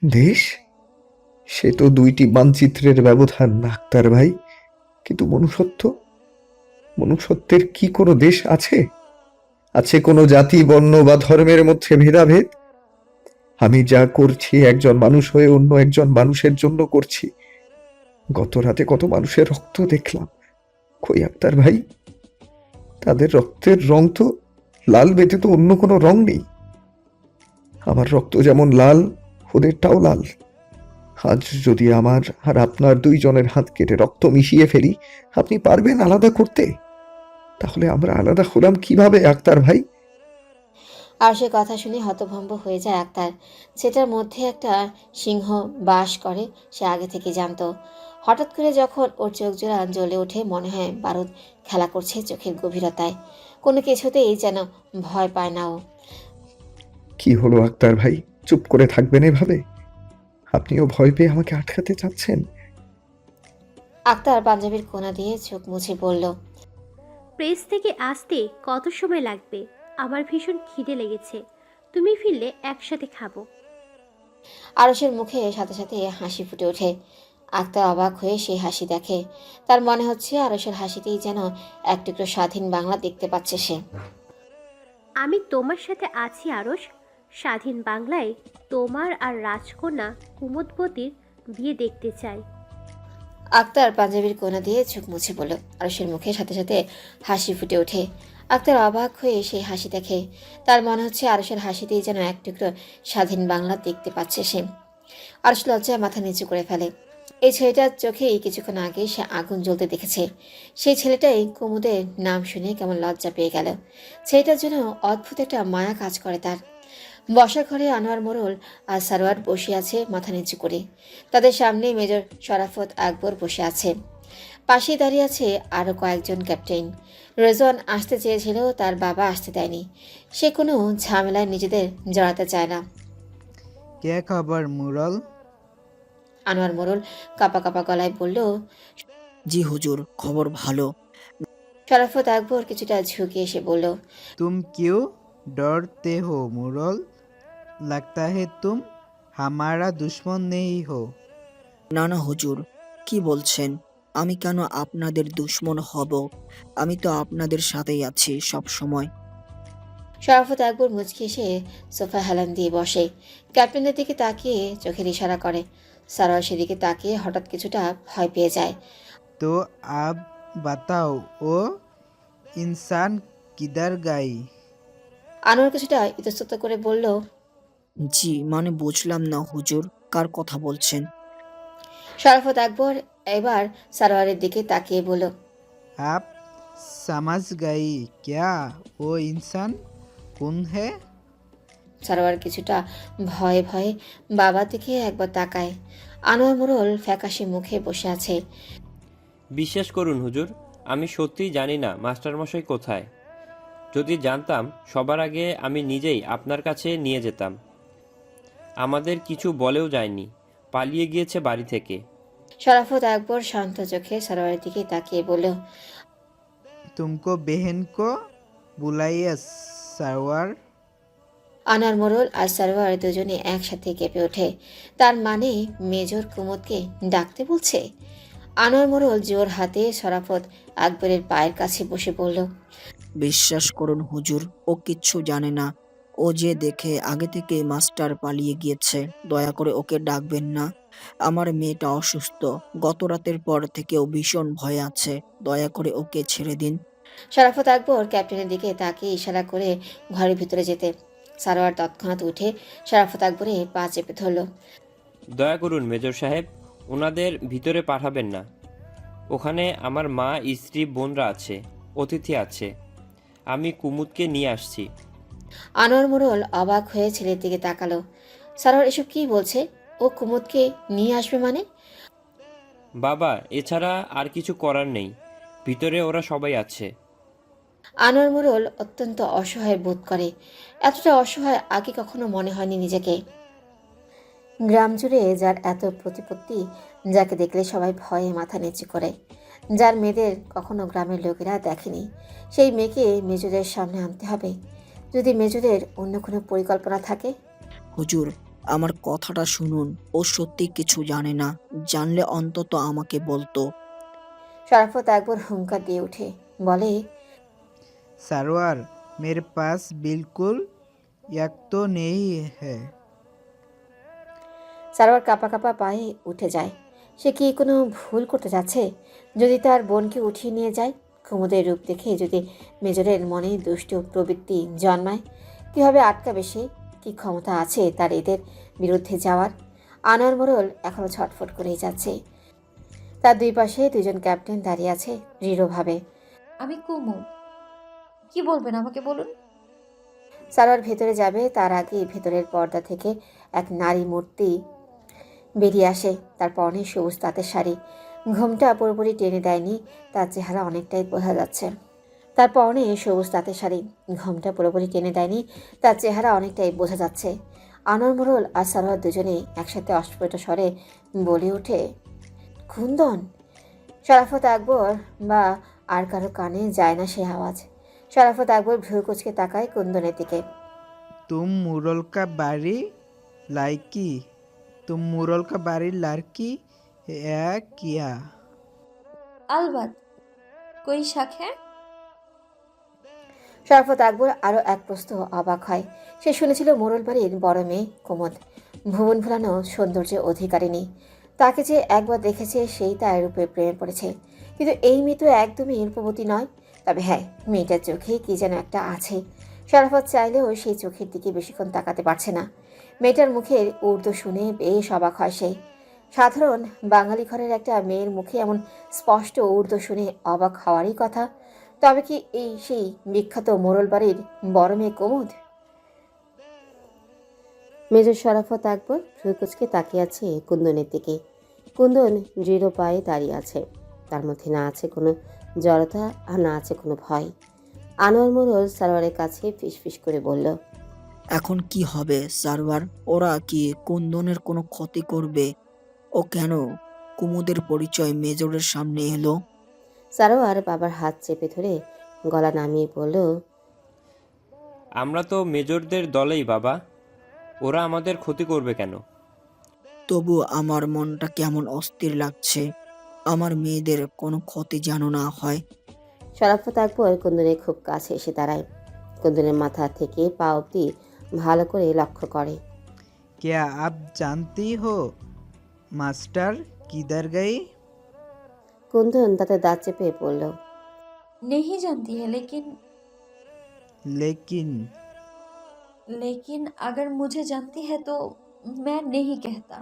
দেশ? সে তো দুইটি মানচিত্রের ব্যবধান আক্তার ভাই। কিন্তু মনুষ্যত্বের কি কোনো দেশ আছে? আছে কোনো জাতি, বর্ণ বা ধর্মের মধ্যে ভেদাভেদ? আমি যা করছি একজন মানুষ হয়ে অন্য একজন মানুষের জন্য করছি। গত রাতে কত মানুষের রক্ত দেখলাম। কই আক্তার ভাই, তাদের রক্তের রং তো লাল ব্যতীত অন্য কোনো রং নেই। আমার রক্ত যেমন লাল, ওদেরটাও লাল। আজ যদি আমার আর আপনার দুইজনের হাত কেটে রক্ত মিশিয়ে ফেলি, আপনি পারবেন আলাদা করতে? তাহলে আমরা আলাদা হলাম কিভাবে আক্তার ভাই? আর সে কথা শুনে হতভম্ব হয়ে যায় আক্তার। সেটার মধ্যে একটা সিংহ বাস করে, সে আগে থেকে জানতো। হঠাৎ করে যখন ওর চোখ জোড়া জ্বলে ওঠে, মনে হয় বারুদ খেলা করছে চোখের গভীরতায়। কোনো কিছুতেই যেন ভয় পায় না ও। কি হলো আক্তার ভাই, চুপ করে থাকবেন এভাবে? আপনিও ভয় পেয়ে আমাকে আটকাতে চাচ্ছেন? আক্তার পাঞ্জাবির কোনা দিয়ে চোখ মুছে বলল, প্রেস থেকে আসতে কত সময় লাগবে? আমার ভীষণ খিদে লেগেছে। তুমি ফিরলে একসাথে খাবো। আরসের মুখে সাথে সাথে হাসি ফুটে ওঠে। আক্তার অবাক হয়ে সেই হাসি দেখে। তার মনে হচ্ছে আরসের হাসিতেই যেন এক টুকরো স্বাধীন বাংলা দেখতে পাচ্ছে সে। আমি তোমার সাথে আছি আরস। স্বাধীন বাংলায় তোমার আর রাজকন্যা কুমুদবতীর বিয়ে দেখতে চাই। আক্তার পাঞ্জাবির কোনা দিয়ে চোখ মুছে বলল। আরসের মুখে সাথে সাথে হাসি ফুটে ওঠে। আক্তার অবাক হয়ে সেই হাসি দেখে। তার মনে হচ্ছে আরসের হাসিতেই যেন এক টুকরো স্বাধীন বাংলা দেখতে পাচ্ছে সে। আরস লজ্জায় মাথা নিচু করে ফেলে। এই ছেলেটার চোখেই কিছুক্ষণ আগে সে আগুন জ্বলতে দেখেছে। সেই ছেলেটাই কুমুদের নাম শুনে কেমন লজ্জা পেয়ে গেল। ছেলেটার জন্য অদ্ভুত একটা মায়া কাজ করে তার। বসার ঘরে আনোয়ার মোড়ল আর সারোয়ার বসে আছে মাথা নিচু করে। তাদের সামনে মেজর শরাফত আকবর বসে আছে। পাশেই দাঁড়িয়ে আছে আরও কয়েকজন ক্যাপ্টেন। রেজওয়ান আসতে চেয়েছিল, তার বাবা আসতে দেয়নি। সে কোনো ঝামেলায় নিজেদের জড়াতে চায় না। কে খবর মুরল? আনোয়ার মোড়ল কাপা কাপা গলায় বলল। জি হুজুর, খবর ভালো। শরাফত আকবর কিছুটা ঝুঁকে এসে বলল, तुम क्यों डरते हो मुरल? लगता है तुम हमारा दुश्मन नहीं हो। না না হুজুর, কি বলছেন? আমি কেন আপনাদের দুশমন হব? আমি তো আপনাদের সাথেই আছি সব সময়। শরাফত আকবর মুচকি এসে সোফা হেলান দিয়ে বসে। ক্যাপ্টেনের দিকে তাকিয়ে চোখের ইশারা করে। সারোয়ার সেদিকে তাকিয়ে হঠাৎ কিছুটা ভয় পেয়ে যায়। तो अब बताओ वो इंसान किधर गई? আনোয়ার কিছুটা ইতস্তত করে বলল, জি মানে বুঝলাম না হুজুর, কার কথা বলছেন? শরাফত আকবর এবার সারোয়ারের দিকে তাকিয়ে বলল, आप समझ गई क्या वो इंसान कौन है? সারোয়ার কিছুটা ভয়ে ভয়ে বাবার দিকে একবার তাকায়। আনোয়ার মোড়ল ফ্যাকাশে মুখে বসে আছে। বিশ্বাস করুন হুজুর, আমি সত্যিই জানি না মাস্টারমশাই কোথায়। যদি জানতাম সবার আগে আমি নিজেই আপনার কাছে নিয়ে যেতাম। আমাদের কিছু বলেও যায়নি, পালিয়ে গিয়েছে বাড়ি থেকে। শরাফত আকবর শান্ত চোখে সারোয়ারের দিকে তাকিয়ে বলল, तुमको बहन को बुलाइए सरवर। আনোয়ার মোড়ল আর সারোয়ার দুজনে একসাথে কেঁপে ওঠে। তার মানে মেজর কুমুদকে ডাকতে বলছে। আনোয়ার মোড়ল জোর হাতে শরাফত আকবরের পায়ের কাছে বসে বলল, বিশ্বাস করুন হুজুর, ও কিচ্ছু জানে না। ও যে দেখে আগে থেকে মাস্টার পালিয়ে গিয়েছে। দয়া করে ওকে ডাকবেন না। আমার মেয়েটা অসুস্থ। গত রাতের পর থেকে ও ভীষণ ভয়ে আছে। দয়া করে ওকে ছেড়ে দিন। শরাফত আকবর ক্যাপ্টেনের দিকে তাকিয়ে ইশারা করে ঘরের ভিতরে যেতে। সারোয়ার তৎক্ষণাৎ উঠে শরাফত আকবরে পা চেপে ধরল। দয়া করুন মেজর সাহেব, ওনাদের ভিতরে পাঠাবেন না। ওখানে আমার মা, স্ত্রী, বোনরা আছে, অতিথি আছে। আমি কুমুদকে নিয়ে আসছি। আনোয়ার মোড়ল অবাক হয়ে ছেলের দিকে তাকালো। সারোয়ার এসব কি বলছে? ও কুমুদকে নিয়ে আসবে মানে? বাবা, এছাড়া আর কিছু করার নেই। ভিতরে ওরা সবাই আছে। আনোয়ার মোড়ল অত্যন্ত অসহায় বোধ করে। এতটা অসহায় আগে কখনো মনে হয়নি নিজেকে। গ্রাম জুড়ে যার এত প্রতিপত্তি, যাকে দেখলে সবাই ভয়ে মাথা নিচু করে, যার মেয়েদের কখনো গ্রামের লোকেরা দেখেনি, সেই মেয়েকে মেজরের সামনে আনতে হবে। যদি মেজরের অন্য কোনো পরিকল্পনা থাকে? হুজুর, আমার কথাটা শুনুন, ও সত্যি কিছু জানে না, জানলে অন্তত আমাকে বলতো। শরাফত আকবর হুঙ্কার দিয়ে উঠে বলে, सरवार मेरे पास बिल्कुल यक तो नहीं है। সারোয়ার কাঁপা কাঁপা পায়ে উঠে যায়। সে কি কোনো ভুল করতে যাচ্ছে? যদি তার বোনকে উঠিয়ে নিয়ে যায়, কুমুদের রূপ দেখে যদি মেজরের মনে দুষ্টু প্রবৃত্তি জন্মায়, কীভাবে আটকাবে সে? কি ক্ষমতা আছে তার এদের বিরুদ্ধে যাওয়ার? আনোয়ার মোড়ল এখনও ছটফট করেই যাচ্ছে। তার দুই পাশে দুজন ক্যাপ্টেন দাঁড়িয়ে আছে দৃঢ়ভাবে। আমি কুমু, কি বলবেন আমাকে বলুন। সারোয়ার ভেতরে যাবে তার আগে ভেতরের পর্দা থেকে এক নারী মূর্তি বেরিয়ে আসে। তার পরনে সবুজ তাঁতের শাড়ি, ঘোমটা পুরোপুরি টেনে দেয়নি, তার চেহারা অনেকটাই বোঝা যাচ্ছে। তার পরনে সবুজ তাঁতের শাড়ি, ঘোমটা পুরোপুরি টেনে দেয়নি, তার চেহারা অনেকটাই বোঝা যাচ্ছে। আনোয়ার মোড়ল আর সারোয়ার দুজনেই একসাথে অস্ফুট স্বরে বলে ওঠে, কুন্দন। শরাফত আকবর বা আর কারো কানে যায় না সে আওয়াজ। শরাফত আকবর ভ্রু কুচকে তাকায় কুন্দনের দিকে। तुम मुरल का बारी लायकी, तुम मुरल का बारी लड़की है क्या? अलबत, कोई शक है? শরাফত আকবর আরও এক প্রস্ত অবাক হয়। সে শুনেছিল মোড়ল বাড়ির বড় মেয়ে কুমুদ ভুবন ভুলানো সৌন্দর্যের অধিকারিণী। তাকে যে একবার দেখেছে সেই তার রূপে প্রেমে পড়েছে। কিন্তু এই মেয়ে তো একদমই রূপবতী নয়। তবে হ্যাঁ, মেয়েটার চোখে কি যেন একটা আছে। শরাফত চাইলেও সেই চোখের দিকে বেশিক্ষণ তাকাতে পারছে না। মেয়েটার মুখের উর্দু শুনে বেশ অবাক হয় সে। সাধারণ বাঙালি ঘরের একটা মেয়ের মুখে এমন স্পষ্ট উর্দু শুনে অবাক হওয়ারই কথা। তবে কি এই সেই বিখ্যাত মোড়ল বাড়ির বড় মেয়ে কুমুদ? মেজর শরাফত আকবর ভ্রুকুচকে তাকিয়ে আছে কুন্দনের দিকে। কুন্দন দৃঢ় পায়ে দাঁড়িয়ে আছে। তার মধ্যে না আছে কোনো জড়তা আর না আছে কোনো ভয়। আনোয়ার মোড়ল সারোয়ারের কাছে ফিসফিস করে বলল, এখন কি হবে সারওয়ার? ওরা কি কুন্দনের কোনো ক্ষতি করবে? ও কেন কুমুদের পরিচয় মেজরের সামনে এলো? সারোয়ার বাবার হাত চেপে ধরে গলা নামিয়ে বলল, আমরা তো মেজরদের দলেই বাবা, ওরা আমাদের ক্ষতি করবে কেন? তবু আমার মনটা কেমন অস্থির লাগছে। আমার মেয়েদের কোনো ক্ষতি যেন না হয়। শরাফত আকবর কুন্দনের খুব কাছে এসে দাঁড়ায়। কুন্দনের মাথা থেকে পা অবধি ভালো করে লক্ষ্য করে। क्या आप जानती हो मास्टर किधर गई? কুন্দন তাতে দাঁত চেপে পড়ল, नहीं जानती है, लेकिन लेकिन लेकिन अगर मुझे जानती है तो मैं नहीं कहता।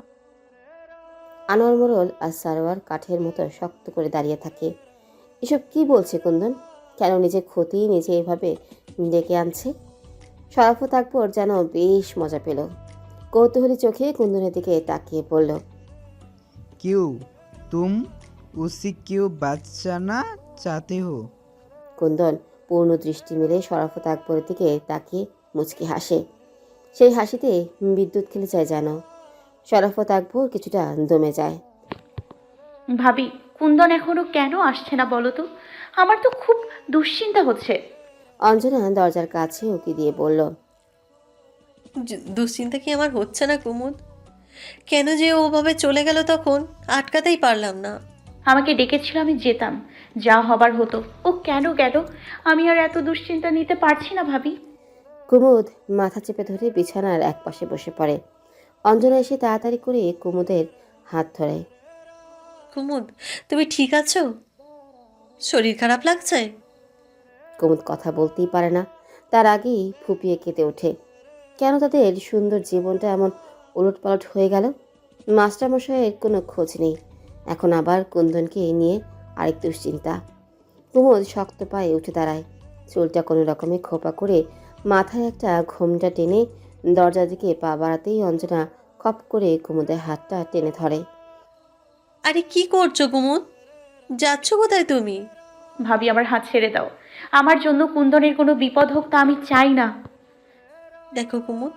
আনোয়ার মোড়ল আর সারোয়ার কাঠের মতো শক্ত করে দাঁড়িয়ে থাকে। এসব কি বলছে কুন্দন? কেন নিজের ক্ষতি নিজে এভাবে ডেকে আনছে? শরাফত আকবর যেন বেশ মজা পেল। কৌতূহলী চোখে কুন্দনের দিকে তাকিয়ে বলল, क्यों तुम उसी क्यों बचाना चाहते हो? কুন্দন পূর্ণ দৃষ্টি মেলে শরাফত আকবরের দিকে তাকিয়ে মুচকি হাসে। সেই হাসিতে বিদ্যুৎ খেলে যায় যেন। শরাফত আকবর কিছুটা দমে যায়। ভাবি, কুন্দন এখনো কেন আসছে না বলো তো? আমার তো খুব দুশ্চিন্তা হচ্ছে। অঞ্জনা দরজার কাছে উকি দিয়ে বলল, দুশ্চিন্তা কি আমার হচ্ছে না কুমুদ? কেন যে ওভাবে চলে গেল তখন আটকাতেই পারলাম না। আমাকে ডেকেছিল, আমি যেতাম, যা হবার হতো। ও কেন গেল? আমি আর এত দুশ্চিন্তা নিতে পারছি না ভাবি। কুমুদ মাথা চেপে ধরে বিছানার একপাশে বসে পড়ে। অঞ্জনা এসে তাড়াতাড়ি করে কুমুদের হাত ধরে। কুমুদ, তুমি ঠিক আছো? শরীর খারাপ লাগছে? কুমুদ কথা বলতেই পারে না, তার আগেই ফুপিয়ে কেঁদে ওঠে। কেন তাদের সুন্দর জীবনটা এমন উলটপালট হয়ে গেল? মাস্টারমশাইয়ের কোনো খোঁজ নেই, এখন আবার কুন্দনকে নিয়ে আরেক দুশ্চিন্তা। কুমুদ শক্ত পায়ে উঠে দাঁড়ায়। চুলটা কোনো রকমে খোপা করে মাথায় একটা ঘোমটা টেনে দরজার দিকে পা বাড়াতেই অঞ্জনা খপ করে কুমুদের হাতটা টেনে ধরে। আরে কি করছো কুমুদ? যাচ্ছ কোথায় তুমি? ভাবি, আমার হাত ছেড়ে দাও। আমার জন্য কুন্দনের কোনো বিপদ হোক তা আমি চাই না। দেখো কুমুদ,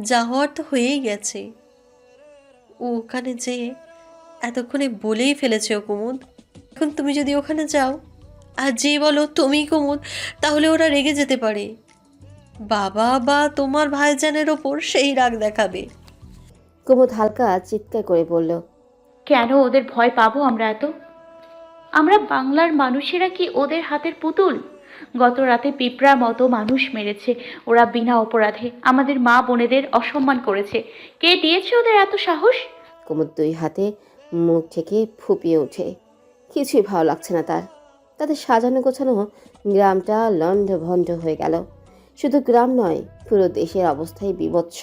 যা হওয়ার তো হয়েই গেছে। ও ওখানে যেয়ে এতক্ষণে বলেই ফেলেছে ও কুমুদ। এখন তুমি যদি ওখানে যাও আর যে বলো তুমি কুমুদ, তাহলে ওরা রেগে যেতে পারে। বাবা বা তোমার ভাইজানের ওপর সেই রাগ দেখাবে। কুমুদ হালকা চিৎকার করে বলল, কেন ওদের ভয় পাবো আমরা এত? আমরা বাংলার মানুষেরা কি ওদের হাতের পুতুল? গত রাতে পিঁপড়া মতো মানুষ মেরেছে ওরা বিনা অপরাধে, আমাদের মা বোনেদের অসম্মান করেছে। কে দিয়েছে ওদের এত সাহস? কুমুদ দুই হাতে মুখ থেকে ফুপিয়ে ওঠে। কিছুই ভালো লাগছে না তার। তাদের সাজানো গোছানো গ্রামটা লণ্ডভণ্ড হয়ে গেল। শুধু গ্রাম নয়, পুরো দেশের অবস্থাই বিভৎস।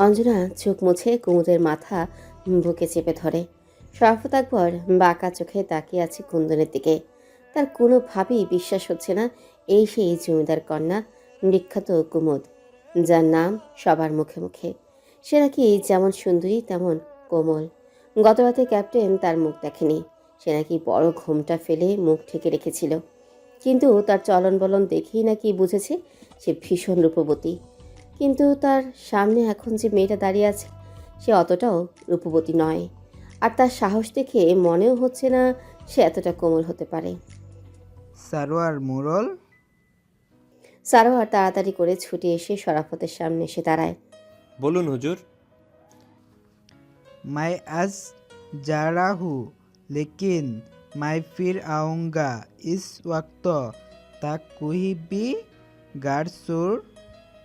অঞ্জনা চোখ মুছে কুমুদের মাথা বুকে চেপে ধরে। শরাফত আকবর বাঁকা চোখে তাকিয়ে আছে কুন্দনের দিকে। তার কোনোভাবেই বিশ্বাস হচ্ছে না এই সেই জমিদার কন্যা বিখ্যাত কুমুদ, যার নাম সবার মুখে মুখে। সে নাকি যেমন সুন্দরী তেমন কোমল। গতরাতে ক্যাপ্টেন তার মুখ দেখেনি। সে নাকি বড় ঘোমটা ফেলে মুখ ঢেকে রেখেছিল, কিন্তু তার চলন বলন দেখেই নাকি বুঝেছে সে ভীষণ রূপবতী। কিন্তু তার সামনে এখন যে মেয়েটা দাঁড়িয়ে আছে সে অতটাও রূপবতী নয়, আর তার সাহস দেখে মনেও হচ্ছে না সে এতটা কোমল হতে পারে। সারোয়ার মোড়ল। সারোয়ার তাড়াতাড়ি করে ছুটে এসে শরাফতের সামনে এসে দাঁড়ায়। বলুন হুজুর। मैं आज जा रहा हूँ, लेकिन मैं फिर आऊँगा। इस वक्त तक कोई भी घर छोड़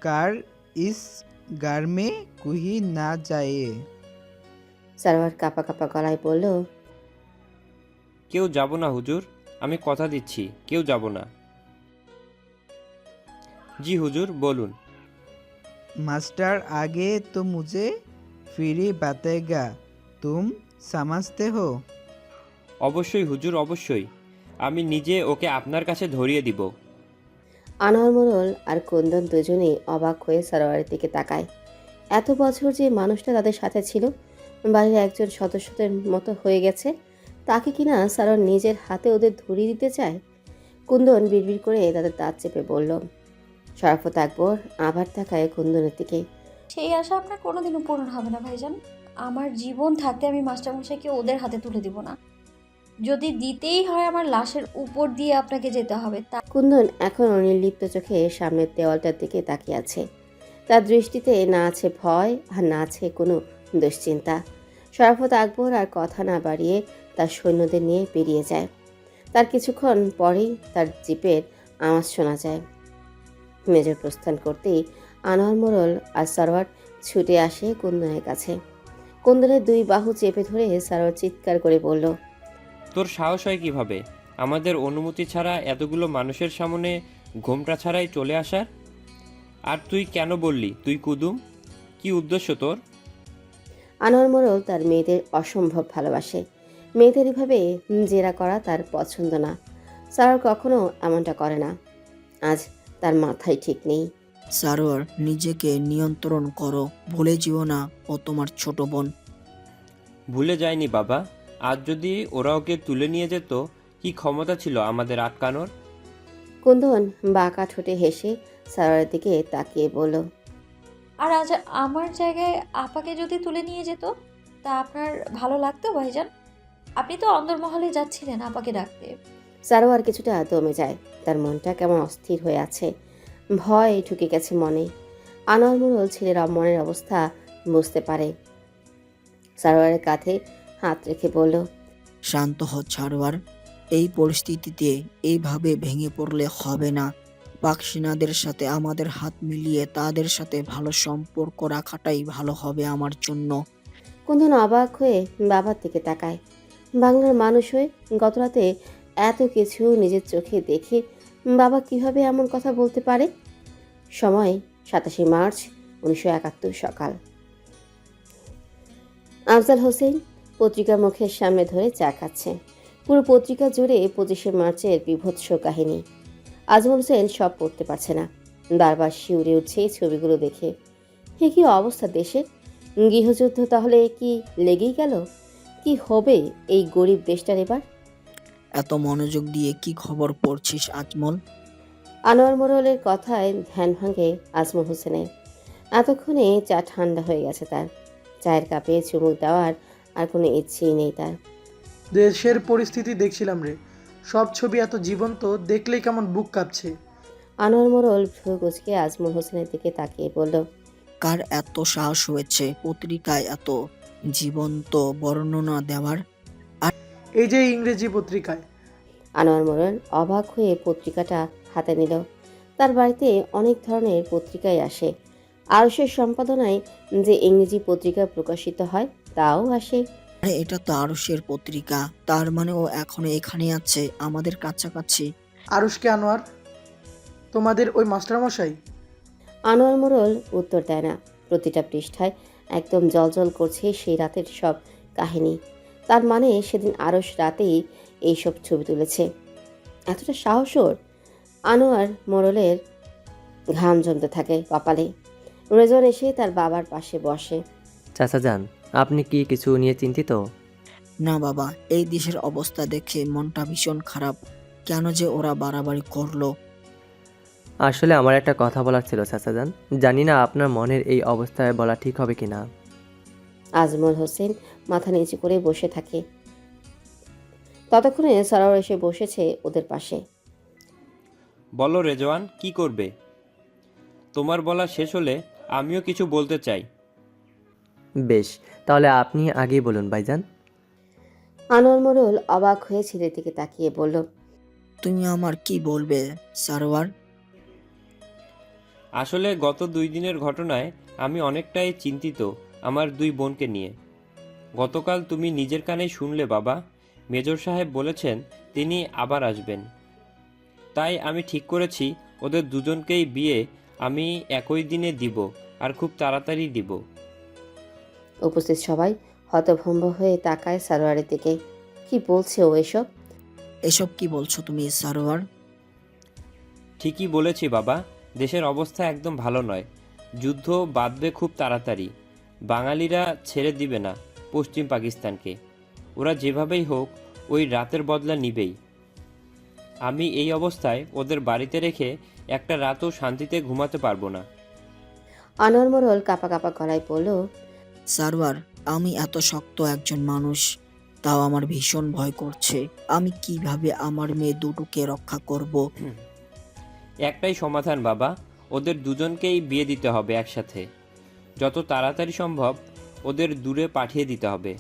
कर इस घर में कोई ना जाए। সারোয়ার কাঁপা কাঁপা গলায় বলল, কেউ যাব না হুজুর, আমি কথা দিচ্ছি কেউ যাব না। জি হুজুর, বলুন। मास्टर आगे तो मुझे फिर ही बताएगा, तुम समझते हो? অবশ্যই হুজুর, অবশ্যই। আমি নিজে ওকে আপনার কাছে ধরিয়ে দিব। আনোয়ার মোড়ল আর কুন্দন দুজনেই অবাক হয়ে সারোয়ারের দিকে তাকায়। এত বছর যে মানুষটা তাদের সাথে ছিল, বাড়ির একজন সদস্যদের মতো হয়ে গেছে, তাকে কিনা সারোয়ার নিজের হাতে ওদের ধরিয়ে দিতে চায়। কুন্দন বিড়বিড় করে তাদের দাঁত চেপে বলল। শরাফত আকবর আবার তাকায় কুন্দনের দিকে। সেই আশা আপনার কোনোদিনও পূরণ হবে না ভাইজান। আমার জীবন থাকতে আমি মাস্টারমশাইকে ওদের হাতে তুলে দিব না। যদি দিতেই হয় আমার লাশের উপর দিয়ে আপনাকে যেতে হবে। কুন্দন এখনও নির্লিপ্ত চোখে সামনের দেওয়ালটার দিকে তাকিয়ে আছে। তার দৃষ্টিতে না আছে ভয় আর না আছে কোনো দুশ্চিন্তা। শরাফত আকবর আর কথা না বাড়িয়ে তার সৈন্যদের নিয়ে বেরিয়ে যায়। তার কিছুক্ষণ পরেই তার জিপের আওয়াজ শোনা যায়। মেজর প্রস্থান করতেই আনোয়ার মোড়ল আর সারোয়ার ছুটে আসে কুন্দনের কাছে। কুন্দনের দুই বাহু চেপে ধরে সারোয়ার চিৎকার করে বলল, তোর সাহস হয় কিভাবে আমাদের অনুমতি ছাড়া এতগুলো মানুষের সামনে ঘোমটা ছাড়াই চলে আসার? আর তুই কেন বললি তুই কুদুম? কি উদ্দেশ্য তোর? আনোয়ার মোড়ল তার মেয়েদের অসম্ভব ভালোবাসে। মেয়েদের এভাবে জেরা করা তার পছন্দ না। সারোয়ার কখনো এমনটা করে না। আজ তার মাথায় ঠিক নেই। সারোয়ার, নিজেকে নিয়ন্ত্রণ করো, ভুলে যেও না ও তোমার ছোট বোন। ভুলে যায়নি বাবা। আজ যদি ওরা ওকে তুলে নিয়ে যেত, কি ক্ষমতা ছিল আমাদের আটকানোর? কুন্দন বাঁকা ঠোঁটে হেসে সারোয়ারের দিকে তাকিয়ে বলল, আর আজ আমার জায়গায় আপাকে যদি তুলে নিয়ে যেত তা আপনার ভালো লাগতো ভাইজান? আপনি তো অন্দরমহলে যাচ্ছিলেন আপাকে ডাকতে। সারোয়ার কিছুটা দমে যায়। তার মনটা কেমন অস্থির হয়ে আছে, ভয় ঢুকে গেছে মনে। আনোয়ার মোড়ল ছেলের মনের অবস্থা বুঝতে পারে। সারোয়ারের কাঁধে হাত রেখে বলল, শান্ত হ সারোয়ার, এই পরিস্থিতিতে এইভাবে ভেঙে পড়লে হবে না। পাক সেনাদের সাথে আমাদের হাত মিলিয়ে তাদের সাথে ভালো সম্পর্ক রাখাটাই ভালো হবে আমার জন্য। কুন্দন অবাক হয়ে বাবার দিকে তাকায়। বাংলার মানুষ হয়ে গতরাতে এত কিছু নিজের চোখে দেখে বাবা কিভাবে এমন কথা বলতে পারে? সময় 27 মার্চ 1971 সকাল। আফজাল হোসেন পত্রিকা মুখের সামনে ধরে চা খাচ্ছে। পুরো পত্রিকা জুড়ে 25শে মার্চের বিভৎস কাহিনী। আজমল হোসেন সব পড়তে পারছে না, বারবার শিউরে উঠছে এই ছবিগুলো দেখে। হে কি অবস্থা দেশের! গৃহযুদ্ধ তাহলে কি লেগেই গেল? কি হবে এই গরিব দেশটার এবার? এত মনোযোগ দিয়ে কি খবর পড়ছিস আজমল? আনোয়ার মোড়লের কথায় ধ্যান ভাঙে আজমল হোসেনের। এতক্ষণে চা ঠান্ডা হয়ে গেছে তার। চায়ের কাপে চুমুক দেওয়ার আর কোনো ইচ্ছেই নেই তার। দেশের পরিস্থিতি দেখছিলাম রে, সব ছবি এত জীবন্ত, দেখলেই কেমন বুক কাঁপছে। আনোয়ার মোড়ল ভ্রু কুঁচকে আজমল হোসেনের দিকে তাকিয়ে বলল, কার এত সাহস হয়েছে পত্রিকায় এত জীবন্ত বর্ণনা দেওয়ার? এই যে ইংরেজি পত্রিকায়। আনোয়ার মোড়ল অবাক হয়ে পত্রিকাটা হাতে নিল। তার বাড়িতে অনেক ধরনের পত্রিকাই আসে। আরশের সম্পাদনায় যে ইংরেজি পত্রিকা প্রকাশিত হয় তাও আসে। আরে এটা তো আরশের পত্রিকা, তার মানে ও এখনো এখানে আছে, আমাদের কাছাকাছি। আরুষকে আনোয়ার, তোমাদের ওই মাস্টারমশাই? আনোয়ার মোড়ল উত্তর দেয় না। প্রতিটা পৃষ্ঠায় একদম জলজল করছে সেই রাতের সব কাহিনী। তার মানে সেদিন আরশ রাতেই এইসব ছবি তুলেছে। এতটা সাহস ওর! আনোয়ার মোড়লের ঘাম জমতে থাকে কপালে। রেজন এসে তার বাবার পাশে বসে। চাচা যান, আপনি কি কিছু নিয়ে চিন্তিত? না বাবা, এই দেশের অবস্থা দেখে মনটা ভীষণ খারাপ। কেন যে ওরা বাড়াবাড়ি করলো। আসলে আমার একটা কথা বলার ছিল চাচা যান, জানি না আপনার মনের এই অবস্থায় বলা ঠিক হবে কিনা। আজমল হোসেন মাথা নিচু করে বসে থাকে। ততক্ষণে সরোয়ার এসে বসেছে ওদের পাশে। বলো রেজওয়ান, কি করবে? তোমার বলা শেষ হলে আমিও কিছু বলতে চাই। বেশ, তাহলে আপনি আগেই বলুন ভাইজান। আনোয়ার মোড়ল অবাক হয়ে ছেলের দিকে তাকিয়ে বলল, তুমি আমার কি বলবে সারোয়ার? আসলে গত 2 দিনের ঘটনায় আমি অনেকটাই চিন্তিত আমার 2 বোনকে নিয়ে। গতকাল তুমি নিজের কানেই শুনলে বাবা, মেজর সাহেব বলেছেন তিনি আবার আসবেন। তাই আমি ঠিক করেছি ওদের দুজনকেই বিয়ে আমি একই দিনে দিব, আর খুব তাড়াতাড়ি দিব। উপস্থিত সবাই হতভম্ব হয়ে তাকায় সারোয়ারের দিকে। কি বলছে ও এসব? এসব কি বলছো তুমি সারোয়ার? ঠিকই বলেছি বাবা, দেশের অবস্থা একদম ভালো নয়। যুদ্ধ বাঁধবে খুব তাড়াতাড়ি। বাঙালিরা ছেড়ে দিবে না পশ্চিম পাকিস্তানকে। ওরা যেভাবেই হোক ওই রাতের বদলা নিবেই। আমি এই অবস্থায় ওদের বাড়িতে রেখে একটা রাতও শান্তিতে ঘুমাতে পারবো না। আনোয়ার মোড়ল কাপা কাপা গলায় বলল, সারোয়ার, আমি এত শক্ত একজন মানুষ, তাও আমার ভীষণ ভয় করছে। আমি কিভাবে আমার মেয়ে দুটোকে রক্ষা করব? একটাই সমাধান বাবা, ওদের দুজনকেই বিয়ে দিতে হবে একসাথে। যত তাড়াতাড়ি সম্ভব ওদের দূরে পাঠিয়ে দিতে হবে।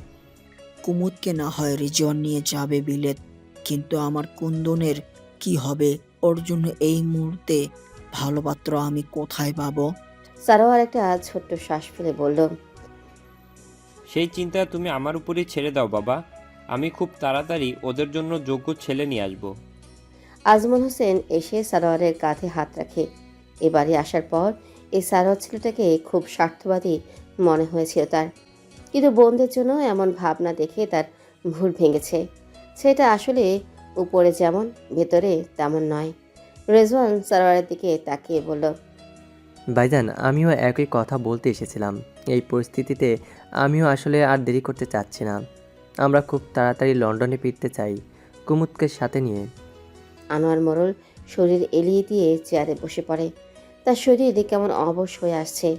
কুমুদকে না হয় রিজওয়ান নিয়ে যাবে বিলেত, কিন্তু আমার কুন্দনের কি হবে? ওর জন্য এই মুহূর্তে ভালো পাত্র আমি কোথায় পাবো? সারোয়ার একটা ছোট্ট শ্বাস ফেলে বলল, সেই চিন্তা তুমি আমার উপরই ছেড়ে দাও বাবা। আমি খুব তাড়াতাড়ি ওদের জন্য যোগ্য ছেলে নিয়ে আসবো। আজমল হোসেন এসে সারোয়ারের কাঁধে হাত রাখে। এবারে আসার পর এই সারোয়ার ছেলেটাকে খুব স্বার্থবাদী মনে হয়েছিল তার। কিন্তু বোনদের জন্য এমন ভাবনা দেখে তার ভুল ভেঙেছে। সেটা আসলে উপরে যেমন ভেতরে তেমন নয়। রেজওয়ান সারোয়ারের দিকে তাকিয়ে বলল, ভাইজান, আমিও একই কথা বলতে এসেছিলাম। এই পরিস্থিতিতে আমিও আসলে আর দেরি করতে চাচ্ছি না। আমরা খুব তাড়াতাড়ি লন্ডনে ফিরতে চাই, কুমুদকে সাথে নিয়ে। আনোয়ার মোড়ল শরীর এলিয়ে দিয়ে চেয়ারে বসে পড়ে। তার শরীর কেমন অবশ হয়ে আসছে।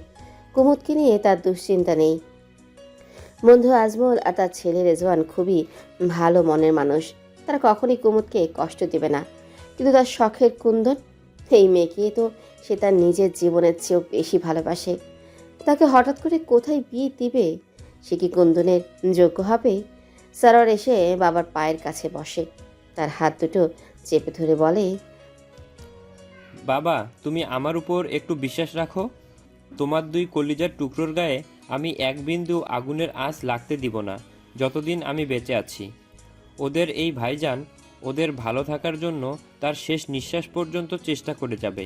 কুমুদকে নিয়ে তার দুশ্চিন্তা নেই। বন্ধু আজমল আর তার ছেলে রেজওয়ান খুবই ভালো মনের মানুষ। তারা কখনই কুমুদকে কষ্ট দেবে না। কিন্তু তার শখের কুন্দন, এই মেয়েকে তো সে তার নিজের জীবনের চেয়েও বেশি ভালোবাসে। তাকে হঠাৎ করে কোথায় বিয়ে দিবে? সে কি কুন্দনের যোগ্য হবে? সারোয়ার এসে বাবার পায়ের কাছে বসে। তার হাত দুটো চেপে ধরে বলে, বাবা, তুমি আমার উপর একটু বিশ্বাস রাখো। তোমার 2 কলিজার টুকরোর গায়ে আমি এক বিন্দু আগুনের আঁচ লাগতে দিব না যতদিন আমি বেঁচে আছি। ওদের এই ভাইজান ওদের ভালো থাকার জন্য তার শেষ নিঃশ্বাস পর্যন্ত চেষ্টা করে যাবে।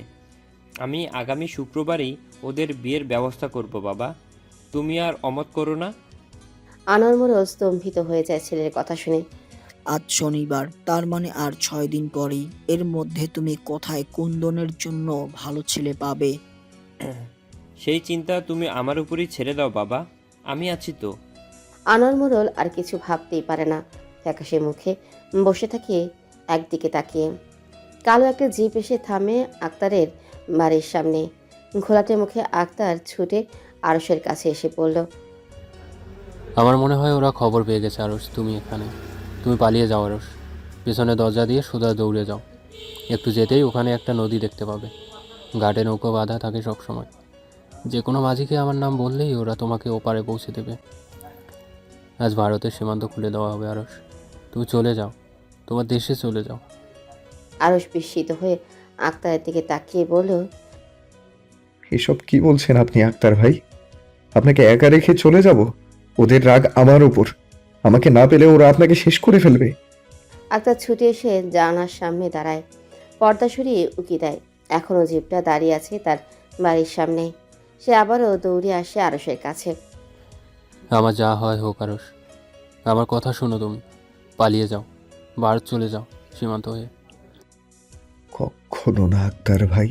আমি আগামী শুক্রবারই ওদের বিয়ের ব্যবস্থা করব বাবা। তুমি আর অমত করো না। আনোয়ার মোড়ল স্তম্ভিত হয়ে যায় ছেলের কথা শুনে। আজ শনিবার, তার মানে আর 6 দিন পরেই। এর মধ্যে তুমি কোথায় কুন্দনের জন্য ভালো ছেলে পাবে? সেই চিন্তা তুমি আমার উপরই ছেড়ে দাও বাবা, আমি আছি তো। আনোয়ার মোড়ল আর কিছু ভাবতেই পারে না। ফ্যাকাশে মুখে বসে থাকে একদিকে তাকিয়ে। কালো একটা জিপ এসে থামে আক্তারের বাড়ির সামনে। ঘোলাটে মুখে আক্তার ছুটে আরশের কাছে এসে বলল, আমার মনে হয় ওরা খবর পেয়ে গেছে আরশ তুমি এখানে। তুমি পালিয়ে যাও আরশ, পেছনে দরজা দিয়ে সোজা দৌড়ে যাও। একটু যেতেই ওখানে একটা নদী দেখতে পাবে, ঘাটে নৌকো বাঁধা থাকে সবসময়। যে কোনো মাঝিকে আমার নাম বললেই ওরা তোমাকে ওপারে পৌঁছে দেবে। আজ ভারতের সীমান্ত খুলে দেওয়া হবে আরশ। তুমি চলে যাও, তোমার দেশে চলে যাও। আরশ বিস্মিত হয়ে আক্তারের দিকে তাকিয়ে বলল, এসব কি বলছেন আপনি আক্তার ভাই? আপনাকে একা রেখে চলে যাব? ওদের রাগ আমার উপর। আমাকে না পেলে ওরা আপনাকে শেষ করে ফেলবে। আক্তার ছুটে এসে জানালার সামনে দাঁড়ায়, পর্দা সরিয়ে উকি দেয়। এখনও জিপটা দাঁড়িয়ে আছে তার বাড়ির সামনে। সে আবারও দৌড়ে আসে আরশের কাছে। আমার যা হয় হোক আরশ, আমার কথা শোনো তুমি। পালিয়ে যাও, ভারত চলে যাও সীমান্ত হয়ে। কখনো না আক্তার ভাই,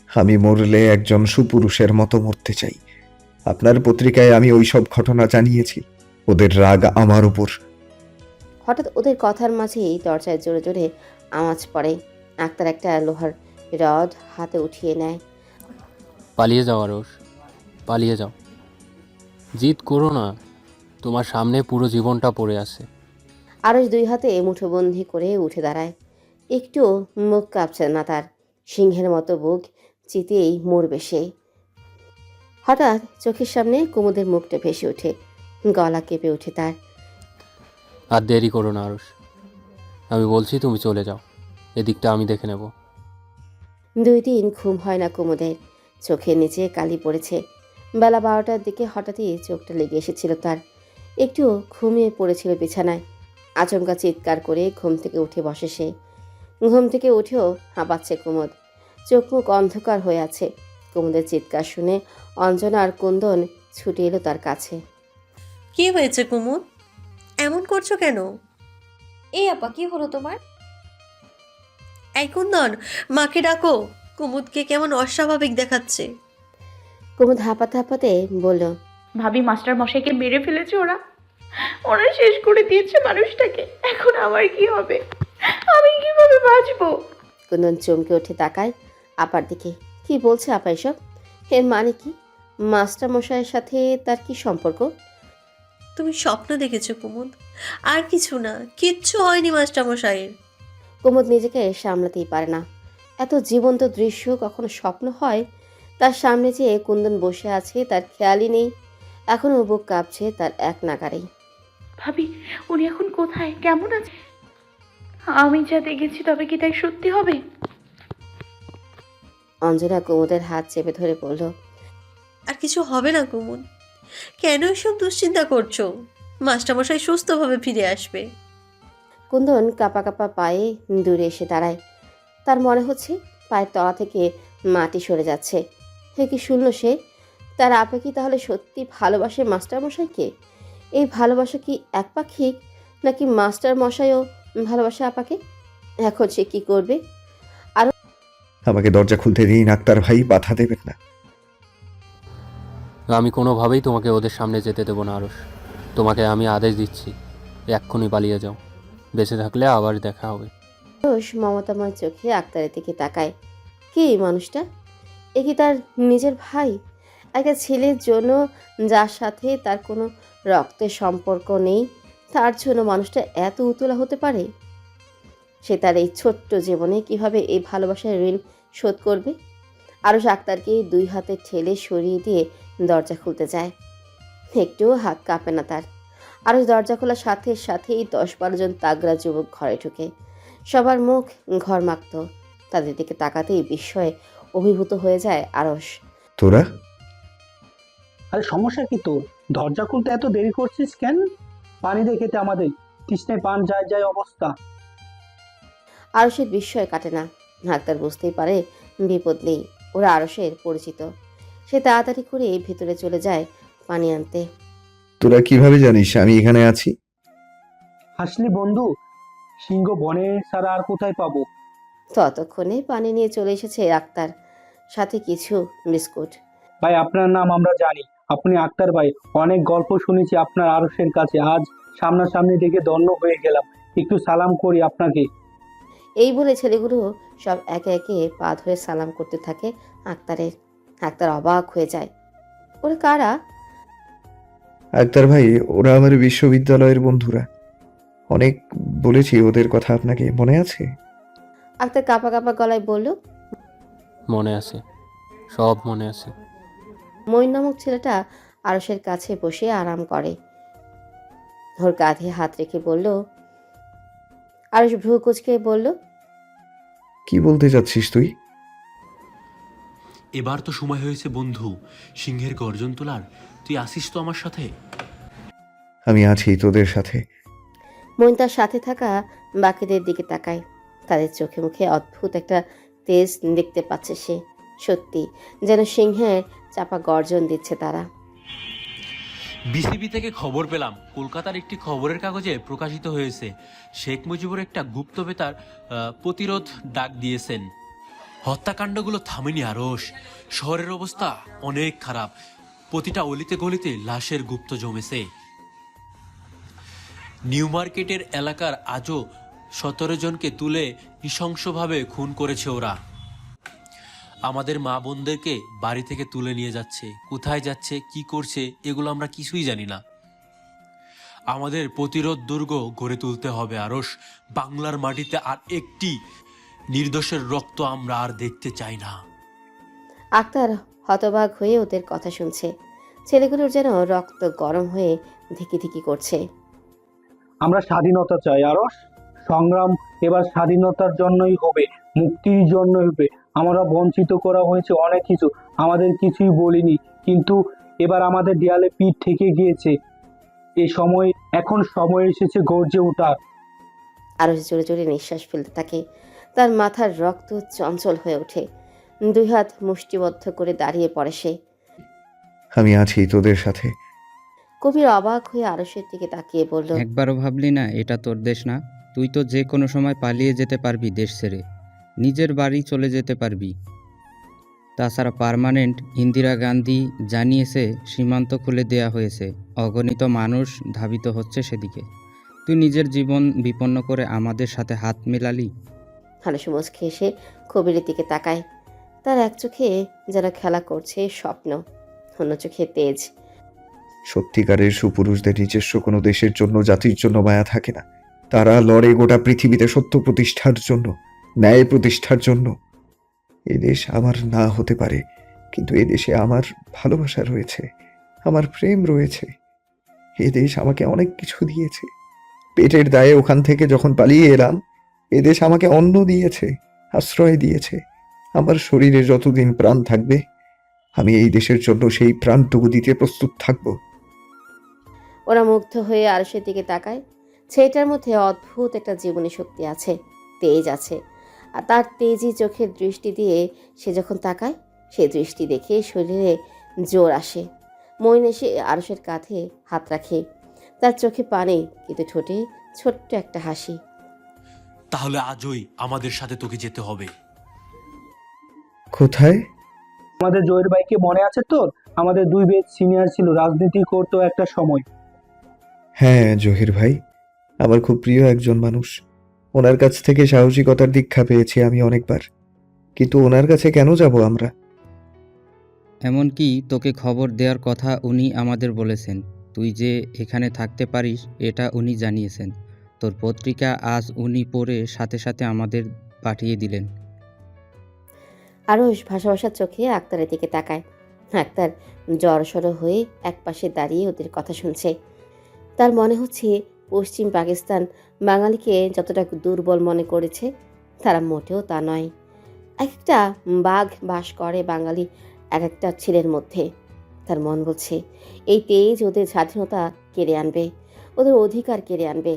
আমি মরলে একজন সুপুরুষের মতো মরতে চাই। আপনার পত্রিকায় আমি ওই সব ঘটনা জানিয়েছি। ওদের রাগ আমার উপর। হঠাৎ ওদের কথার মাঝেই দরজায় জোরে জোরে আওয়াজ পড়ে। আক্তার একটা লোহার রড হাতে উঠিয়ে নেয়। পালিয়ে যাও আরশ, পালিয়ে যাও। জিদ করো না, তোমার সামনে পুরো জীবনটা পড়ে আছে। আরশ দুই হাতে মুঠোবন্দি করে উঠে দাঁড়ায়। একটু মুখ কাঁপছে না তার। সিংহের মতো বুক চিতেই মরবে সে। হঠাৎ চোখের সামনে কুমুদের মুখটা ভেসে ওঠে। গলা কেঁপে ওঠে তার। আর দেরি করো না আরশ, আমি বলছি তুমি চলে যাও। এদিকটা আমি দেখে নেব। 2 দিন ঘুম হয় না কুমুদের। চোখের নিচে কালি পড়েছে। বেলা 12টার দিকে হঠাৎই চোখটা লেগে এসেছিল তার। একটু ঘুমিয়ে পড়েছিল বিছানায়। আচমকা চিৎকার করে ঘুম থেকে উঠে বসে সে। ঘুম থেকে উঠেও হাঁপাচ্ছে কুমুদ। চোখ মুখ অন্ধকার হয়ে আছে। কুমুদের চিৎকার শুনে অঞ্জনা আর কুন্দন ছুটে এলো তার কাছে। কি হয়েছে কুমুদ? এমন করছো কেন? এই আপা, কি হলো তোমার? এই কুন্দন, মাকে ডাকো। কুমুদকে কেমন অস্বাভাবিক দেখাচ্ছে। কুমুদ হাঁপাতে হাঁপাতে বলল, ভাবি মাস্টার মশাইকে মেরে ফেলেছে ওরা। ওরা শেষ করে দিয়েছে মানুষটাকে। এখন আমার কি হবে? আমি কিভাবে বাঁচবো? কুন্দন চমকে উঠে তাকায় আপার দিকে। কি বলছে আপা এসব? এর মানে কি? মাস্টার মশাইয়ের সাথে তার কি সম্পর্ক? তুমি স্বপ্ন দেখেছো কুমুদ, আর কিছু না। কিচ্ছু হয়নি মাস্টারমশাইয়ের। কুমুদ নিজেকে সামলাতেই পারে না। এত জীবন্ত দৃশ্য কখনো স্বপ্ন হয়? তার সামনে যে কুন্দন বসে আছে তার খেয়ালই নেই। এখনও বুক কাঁপছে তার এক নাগারেই। ভাবি, উনি এখন কোথায়, কেমন আছে? আমি যা দেখেছি তবে কি তাই সত্যি হবে? অঞ্জনা কুমুদের হাত চেপে ধরে বলল, আর কিছু হবে না কুমুদ। কেন এসব দুশ্চিন্তা করছো? মাস্টারমশাই সুস্থভাবে ফিরে আসবে। কুন্দন কাঁপা কাঁপা পায়ে দূরে এসে দাঁড়ায়। তার মনে হচ্ছে পায়ের তলা থেকে মাটি সরে যাচ্ছে। হে কি শুনল সে? তার আপা কি তাহলে সত্যি ভালোবাসে মাস্টার মশাইকে? এই ভালোবাসা কি একপাক্ষিক, নাকি মাস্টার মশাইও ভালোবাসে আপাকে? এখন সে কি করবে? আমাকে দরজা খুলতে দিন আক্তার ভাই, বাধা দেবেন না। আমি কোনোভাবেই তোমাকে ওদের সামনে যেতে দেবো না আরশ। তোমাকে আমি আদেশ দিচ্ছি, এক্ষুনি পালিয়ে যাও। বেঁচে থাকলে আবার দেখা হবে। আরশ মমতাময় চোখে আক্তারের দিকে তাকায়। কে এই মানুষটা? এ কি তার নিজের ভাই? একটা ছেলের জন্য যার সাথে তার কোনো রক্তের সম্পর্ক নেই, তার জন্য মানুষটা এত উতলা হতে পারে? সে তার এই ছোট্ট জীবনে কিভাবে এই ভালোবাসার ঋণ শোধ করবে? আরশ আক্তারকে 2 হাতে ঠেলে সরিয়ে দিয়ে দরজা খুলতে যায়। একটুও হাত কাঁপে না তার। আরশ দরজা খোলার সাথে সাথেই 10-12 জন তাগড়া যুবক ঘরে ঢুকে। সবার মুখ ঘরমাক্ত। তাদের দিকে তাকাতেই বিস্ময়ে অভিভূত হয়ে যায় আরশ। তোরা? আরে সমস্যা কি তোর? দরজা খুলতে এত দেরি করছিস কেন? পানি দে খেতে আমাদের, তৃষ্ণায় পান যায় যায় অবস্থা। আরশের বিস্ময় কাটে না। আক্তার বুঝতেই পারে বিপদ নেই, ওরা আরশের পরিচিত। সে তাড়াতাড়ি করে ভেতরে চলে যায় পানি আনতে। তোরা কিভাবে জানিস আমি এখানে আছি? হাসলি বন্ধু, সিংহ বনে ছাড়া আর কোথায় পাবো? ততক্ষণে পানি নিয়ে চলে এসেছে আক্তার, সাথে কিছু বিস্কুট। ভাই আপনার নাম আমরা জানি, আপনি আক্তার ভাই। অনেক গল্প শুনেছি আপনার আরশের কাছে, আজ সামনাসামনি দেখে ধন্য হয়ে গেলাম। একটু সালাম করি আপনাকে। এই বলে ছেলেগুলো সব একে একে পা ধরে সালাম করতে থাকে আক্তারের। আক্তার অবাক হয়ে যায়। ওরা কারা? আক্তার ভাই, ওরা আমার বিশ্ববিদ্যালয়ের বন্ধুরা। অনেক বলেছি ওদের কথা, আপনাকে মনে আছে? আক্তার কাঁপা কাঁপা গলায় বলল, মনে আছে, সব মনে আছে। মঈন নামক ছেলেটা আরশের কাছে বসে আরাম করে। ওর কাঁধে হাত রেখে বলল। আরশ ভ্রু কুঁচকে বলল, কি বলতে চাচ্ছিস তুই? এবার তো সময় হয়েছে বন্ধু, সিংহের গর্জন তোলার। তুই আসিস তো আমার সাথে? আমি আছি তোদের সাথে। মঈন তার সাথে থাকা বাকিদের দিকে তাকায়। তাদের চোখে মুখে অদ্ভুত একটা তেজ দেখতে পাচ্ছে সে। সত্যি যেন সিংহের চাপা গর্জন দিচ্ছে তারা। বিসিবি থেকে খবর পেলাম, কলকাতার একটি খবরের কাগজে প্রকাশিত হয়েছে শেখ মুজিবুর একটা গুপ্তবেতার প্রতিরোধ ডাক দিয়েছেন। হত্যাকাণ্ডগুলো থামেনি আরশ। শহরের অবস্থা অনেক খারাপ। প্রতিটা অলিতে গলিতে লাশের গুপ্ত জমেছে। নিউ মার্কেটের এলাকার আজও 17 জনকে তুলে নৃশংসভাবে খুন করেছে ওরা। আমাদের মা বোনদেরকে বাড়ি থেকে তুলে নিয়ে যাচ্ছে। কোথায় যাচ্ছে, কি করছে, এগুলো আমরা কিছুই জানি না। আমাদের প্রতিরোধ দুর্গ গড়ে তুলতে হবে আরশ। বাংলার মাটিতে আর একটি নির্দোষের রক্ত আমরা আর দেখতে চাই না। আক্তার হতবাক হয়ে ওদের কথা শুনছে। ছেলেগুলোর যেন রক্ত গরম হয়ে ধিকি ধিকি করছে। আমরা স্বাধীনতা চাই আরশ। সংগ্রাম এবার স্বাধীনতার জন্যই হবে, মুক্তির জন্যই হবে। আমরা বঞ্চিত করা হয়েছে অনেক কিছু, আমাদের কিছুই বলিনি, কিন্তু এবার আমাদের দেয়ালে পিঠ ঠেকে গিয়েছে। এখন সময় এসেছে গর্জে ওঠার। আরশ জোরে জোরে নিঃশ্বাস ফেলতে থাকে। তার মাথার রক্ত চঞ্চল হয়ে ওঠে। দুই হাত মুষ্টিবদ্ধ করে দাঁড়িয়ে পড়ে সে। আমি আছি তোদের সাথে। কবির অবাক হয়ে আরশের দিকে তাকিয়ে বলল, একবারও ভাবলি না এটা তোর দেশ না? তুই তো যে কোনো সময় পালিয়ে যেতে পারবি দেশ ছেড়ে, নিজের বাড়ি চলে যেতে পারবি। তাছাড়া পার্মানেন্ট ইন্দিরা গান্ধী জানিয়েছে সীমান্ত খুলে দেয়া হয়েছে, অগণিত মানুষ ধাবিত হচ্ছে সেদিকে। তুই নিজের জীবন বিপন্ন করে আমাদের সাথে হাত মেলালি। আরশ মুচকে এসে কবিরের দিকে তাকায়। তার এক চোখে যেন খেলা করছে স্বপ্ন, অন্য চোখে তেজ। সত্যিকারের সুপুরুষদের নিজস্ব কোনো দেশের জন্য, জাতির জন্য মায়া থাকে না। তারা লড়ে গোটা পৃথিবীতে সত্য প্রতিষ্ঠার জন্য, ন্যায় প্রতিষ্ঠার জন্য। এদেশ আমার না হতে পারে, কিন্তু এদেশে আমার ভালোবাসা রয়েছে, আমার প্রেম রয়েছে। এদেশ আমাকে অনেক কিছু দিয়েছে। পেটের দায়ে ওখান থেকে যখন পালিয়ে এলাম, এদেশ আমাকে অন্ন দিয়েছে, আশ্রয় দিয়েছে। আমার শরীরে যতদিন প্রাণ থাকবে, আমি এই দেশের জন্য সেই প্রাণটুকু দিতে প্রস্তুত থাকব। ওরা মুগ্ধ হয়ে আরশের দিকে তাকায়। ছেলেটার মধ্যে অদ্ভুত একটা জীবনী শক্তি আছে, তেজ আছে। আর তার তেজি চোখের দৃষ্টি দিয়ে সে যখন তাকায়, সেই দৃষ্টি দেখে শরীরে জোর আসে। মঈন এসে আরশের কাঁধে হাত রাখে। তার চোখে পানি, কিন্তু ঠোঁটে ছোট্ট একটা হাসি। তাহলে আজই আমাদের সাথে তোকে যেতে হবে। কোথায়? আমাদের জয়ের ভাইকে মনে আছে তোর? আমাদের দুই বেশ সিনিয়র ছিল, রাজনীতি করতো একটা সময়। হ্যাঁ জহির ভাই, আমার খুব প্রিয় একজন মানুষ। ওনার কাছ থেকে সাহসিকতার দীক্ষা পেয়েছি আমি অনেকবার, কিন্তু ওনার কাছে কেন যাব আমরা? এমনকি তোকে খবর দেওয়ার কথা উনি আমাদের বলেছেন। তুই যে এখানে থাকতে পারিস এটা উনি জানিয়েছেন। তোর পত্রিকা আজ উনি পড়ে সাথে সাথে আমাদের পাঠিয়ে দিলেন। আরশ ভাসা ভাসা চোখে আক্তারের দিকে তাকায়। আক্তার জড়সড় হয়ে একপাশে দাঁড়িয়ে ওদের কথা শুনছে। তার মনে হচ্ছে পশ্চিম পাকিস্তান বাঙালিকে যতটা দুর্বল মনে করেছে, তারা মোটেও তা নয়। এক একটা বাঘ বাস করে বাঙালি এক একটা ছেলের মধ্যে। তার মন বলছে এই তেজ ওদের স্বাধীনতা কেড়ে আনবে, ওদের অধিকার কেড়ে আনবে,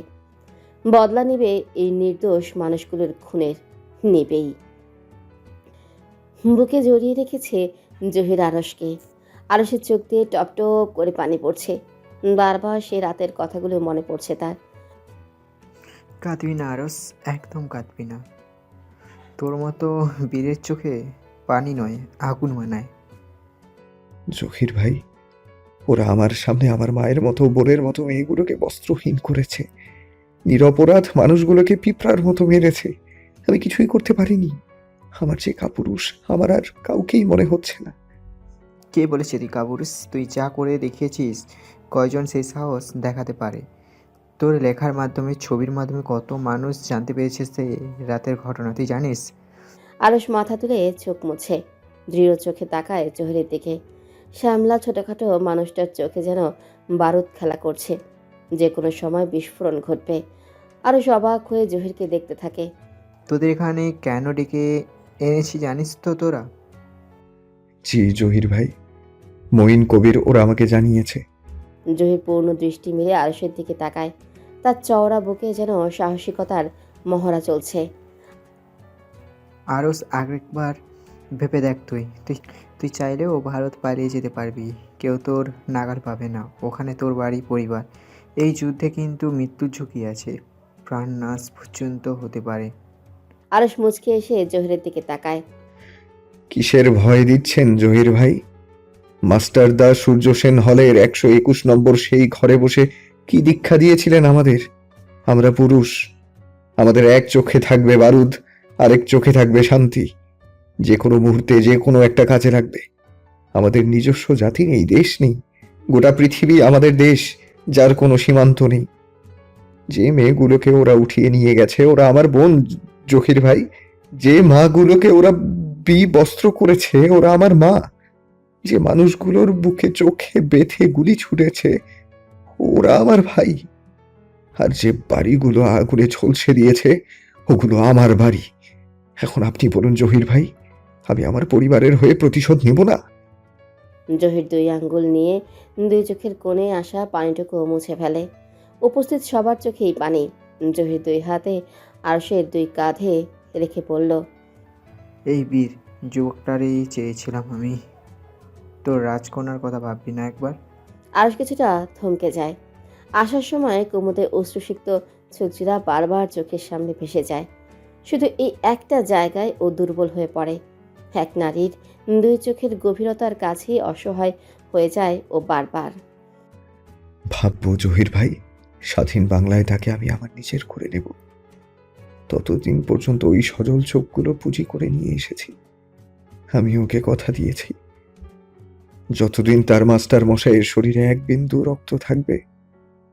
বদলা নেবে এই নির্দোষ মানুষগুলোর খুনের, নেবেই। বুকে জড়িয়ে রেখেছে জহির আরশকে। আরশের চোখ দিয়ে টপ টপ করে পানি পড়ছে। বারবার সে রাতের কথাগুলো মনে পড়ছে তার। কাঁদবি না আরস, একদম কাঁদবি না। তোর মতো বীরের চোখে পানি নয়, আগুন মানায়। জহির ভাই, ওরা আমার সামনে আমার মায়ের মতো, বোনের মতো মেয়েগুলোকে বস্ত্রহীন করেছে, নিরপরাধ মানুষগুলোকে পিঁপড়ার মতো মেরেছে। আমি কিছুই করতে পারিনি। আমার যে কাপুরুষ, আমার আর কাউকেই মনে হচ্ছে না। কে বলেছে তুই কাপুরুষ? তুই যা করে দেখিয়েছিস, কয়জন সেই সাহস দেখাতে পারে? তোর লেখার মাধ্যমে, ছবির মাধ্যমে কত মানুষ জানতে পেরেছে সেই রাতের ঘটনা, তুই জানিস? আরশ মাথা তুলে চোখ মুছে দৃঢ় চোখে তাকায় জহিরের দিকে। শ্যামলা ছোটখাটো মানুষটার চোখে যেন বারুদ খেলা করছে, যে কোনো সময় বিস্ফোরণ ঘটবে। আরও অবাক হয়ে জহিরকে দেখতে থাকে। তোদের এখানে কেন ডেকে এনেছি জানিস তো তোরা? জি জহির ভাই, মঈন কবির ওরা আমাকে জানিয়েছে। জহির পূর্ণ দৃষ্টি মেলে আরশের দিকে তাকায়। তার চওড়া বুকে যেন সাহসিকতার মহড়া চলছে। আরও আরেকবার ভেবে দেখ, তুই তুই তুই চাইলেও ভারত পালিয়ে যেতে পারবি, কেউ তোর নাগাল পাবে না। ওখানে তোর বাড়ি, পরিবার। এই যুদ্ধে কিন্তু মৃত্যুর ঝুঁকি আছে, প্রাণ নাশ পর্যন্ত হতে পারে। আরশ মুচকে এসে জহিরের দিকে তাকায়। কিসের ভয় দিচ্ছেন জহির ভাই? মাস্টারদা সূর্য সেন হলের 121 নম্বর সেই ঘরে বসে কি দীক্ষা দিয়েছিলেন আমাদের। আমরা পুরুষ, আমাদের এক চোখে থাকবে বারুদ, আরেক চোখে থাকবে শান্তি। যে কোনো মুহূর্তে যে কোনো একটা কাজে লাগবে। আমাদের নিজস্ব জাতি নেই, দেশ নেই। গোটা পৃথিবী আমাদের দেশ, যার কোনো সীমান্ত নেই। যে মেয়েগুলোকে ওরা উঠিয়ে নিয়ে গেছে ওরা আমার বোন জহির ভাই। যে মাগুলোকে ওরা বিবস্ত্র করেছে ওরা আমার মা। যে মানুষগুলোর বুকে চোখে বেঁধে গুলি ছুটেছে ওরা আমার ভাই। আর যে বাড়িগুলো আগুনে ঝলসে দিয়েছে ওগুলো আমার বাড়ি। এখন আপনি বলুন জহির ভাই, আমি আমার পরিবারের হয়ে প্রতিশোধ নেব না? জহির 2 আঙ্গুল নিয়ে 2 চোখের কোণে আসা পানিটুকু মুছে ফেলে। উপস্থিত সবার চোখেই পানি। জহির 2 হাতে আরশের 2 কাঁধে রেখে পড়ল। এই বীর যুবকটারই চেয়েছিলাম আমি। তোর রাজকন্যার কথা ভাববি না একবার? আরশ কিছুটা থমকে যায়। আসার সময় কুমুদের অশ্রুসিক্ত চোখজোড়া বারবার চোখের সামনে ভেসে যায়। শুধু এই একটা জায়গায় ও দুর্বল হয়ে পড়ে। এক নারীর 2 চোখের গভীরতার কাছেই অসহায় হয়ে যায় ও বারবার। ভাববো জহির ভাই, স্বাধীন বাংলায় তাকে আমি আমার নিজের করে নেব। ততদিন পর্যন্ত ওই সজল চোখগুলো পুঁজি করে নিয়ে এসেছি। আমি ওকে কথা দিয়েছি, যতদিন তার মাস্টার মশাইয়ের শরীরে এক বিন্দু রক্ত থাকবে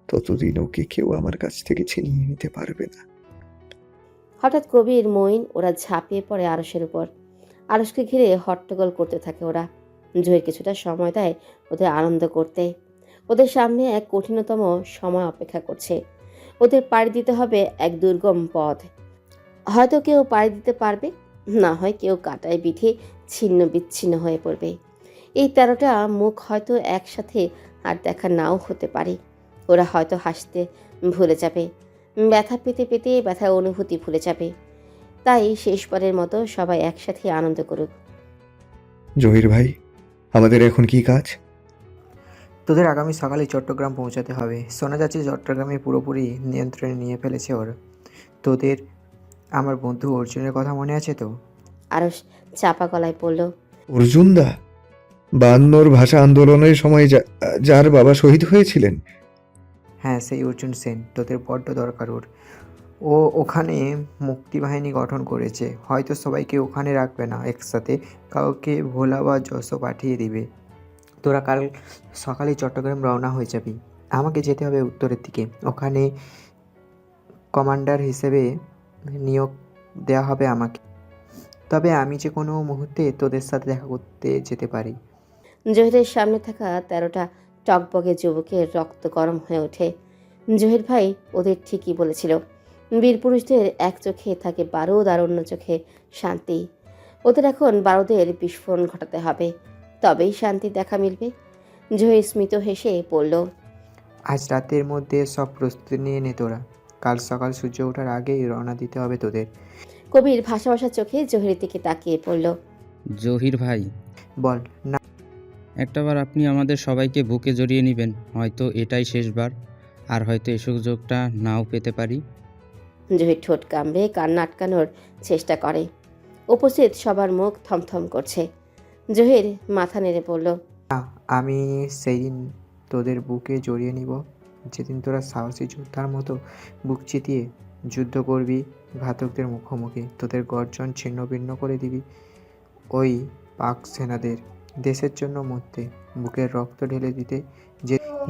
ততদিন ওকে কেউ আমার কাছ থেকে ছিনিয়ে নিতে পারবে না। হঠাৎ কবির, মঈন ওরা ঝাঁপিয়ে পড়ে আরশের উপর। আরশকে ঘিরে হট্টগোল করতে থাকে ওরা। জহির কিছুটা সময় দেয় ওদের আনন্দ করতে। ওদের সামনে এক কঠিনতম সময় অপেক্ষা করছে। ওদের পাড়ি দিতে হবে এক দুর্গম পথ। হয়তো কেউ পাড়ি দিতে পারবে, না হয় কেউ কাটায় বিধে ছিন্ন বিচ্ছিন্ন হয়ে পড়বে। এই 13টা মুখ হয়তো একসাথে আর দেখা নাও হতে পারে। ওরা হয়তো হাসতে ভুলে যাবে, ব্যথা পেতে পেতে ব্যথার অনুভূতি ভুলে যাবে। তাই শেষবারের মতো সবাই একসাথে আনন্দ করুক। জহির ভাই, আমাদের এখন কি কাজ? তোদের আগামী সকালে চট্টগ্রাম পৌঁছাতে হবে। শোনা যাচ্ছে চট্টগ্রামে পুরোপুরি নিয়ন্ত্রণে নিয়ে ফেলেছে ওরা। তোদের আমার বন্ধু অর্জুনের কথা মনে আছে তো? আরশ চাপা গলায় পড়ল। অর্জুনদা? 52 ভাষা আন্দোলনের সময় যার বাবা শহীদ হয়েছিলেন? হ্যাঁ, সেই অর্জুন সেন। তোদের বড্ড দরকার ওর। ও ওখানে মুক্তিবাহিনী গঠন করেছে। হয়তো সবাইকে ওখানে রাখবে না একসাথে, কাউকে ভোলা বা যশো পাঠিয়ে দিবে। তোরা কাল সকালে চট্টগ্রাম রওনা হয়ে যাবি। আমাকে যেতে হবে উত্তরের দিকে। ওখানে কমান্ডার হিসেবে নিয়োগ দেওয়া হবে আমাকে। তবে আমি যে কোনো মুহূর্তে তোদের সাথে দেখা করতে যেতে পারি। জহিরের সামনে থাকা 13টা টকবগে যুবকের রক্ত গরম হয়ে ওঠে। জহির ভাই ওদের ঠিকই বলেছিল। বীর পুরুষদের এক চোখে থাকে বারুদ আর অন্য চোখে শান্তি। ওদের এখন বারুদের বিস্ফোরণ ঘটাতে হবে, তবেই শান্তির দেখা মিলবে। জহির স্মিত হেসে পড়ল। আজ রাতের মধ্যে সব প্রস্তুতি নিয়ে নে তোরা। কাল সকাল সূর্য ওঠার আগেই রওনা দিতে হবে তোদের। কবির ভাষা ভাষা চোখে জহিরের দিকে তাকিয়ে পড়ল। জহির ভাই, বল না। একটাবার আপনি আমাদের সবাইকে বুকে জড়িয়ে নেবেন। হয়তো এটাই শেষবার, আর হয়তো এই সুযোগটা নাও পেতে পারি। জহির ঠোঁট কামড়ে কান্না আটকানোর চেষ্টা করে। উপস্থিত সবার মুখ থমথম করছে। জহির মাথা নেড়ে পড়ল। না, আমি সেই দিন তোদের বুকে জড়িয়ে নিব যেদিন তোরা সাহসী যোদ্ধার মতো বুক চিতিয়ে যুদ্ধ করবি ঘাতকদের মুখোমুখি। তোদের গর্জন ছিন্ন ভিন্ন করে দিবি ওই পাক সেনাদের। দেশের জন্য মরতে, বুকের রক্ত ঢেলে দিতে।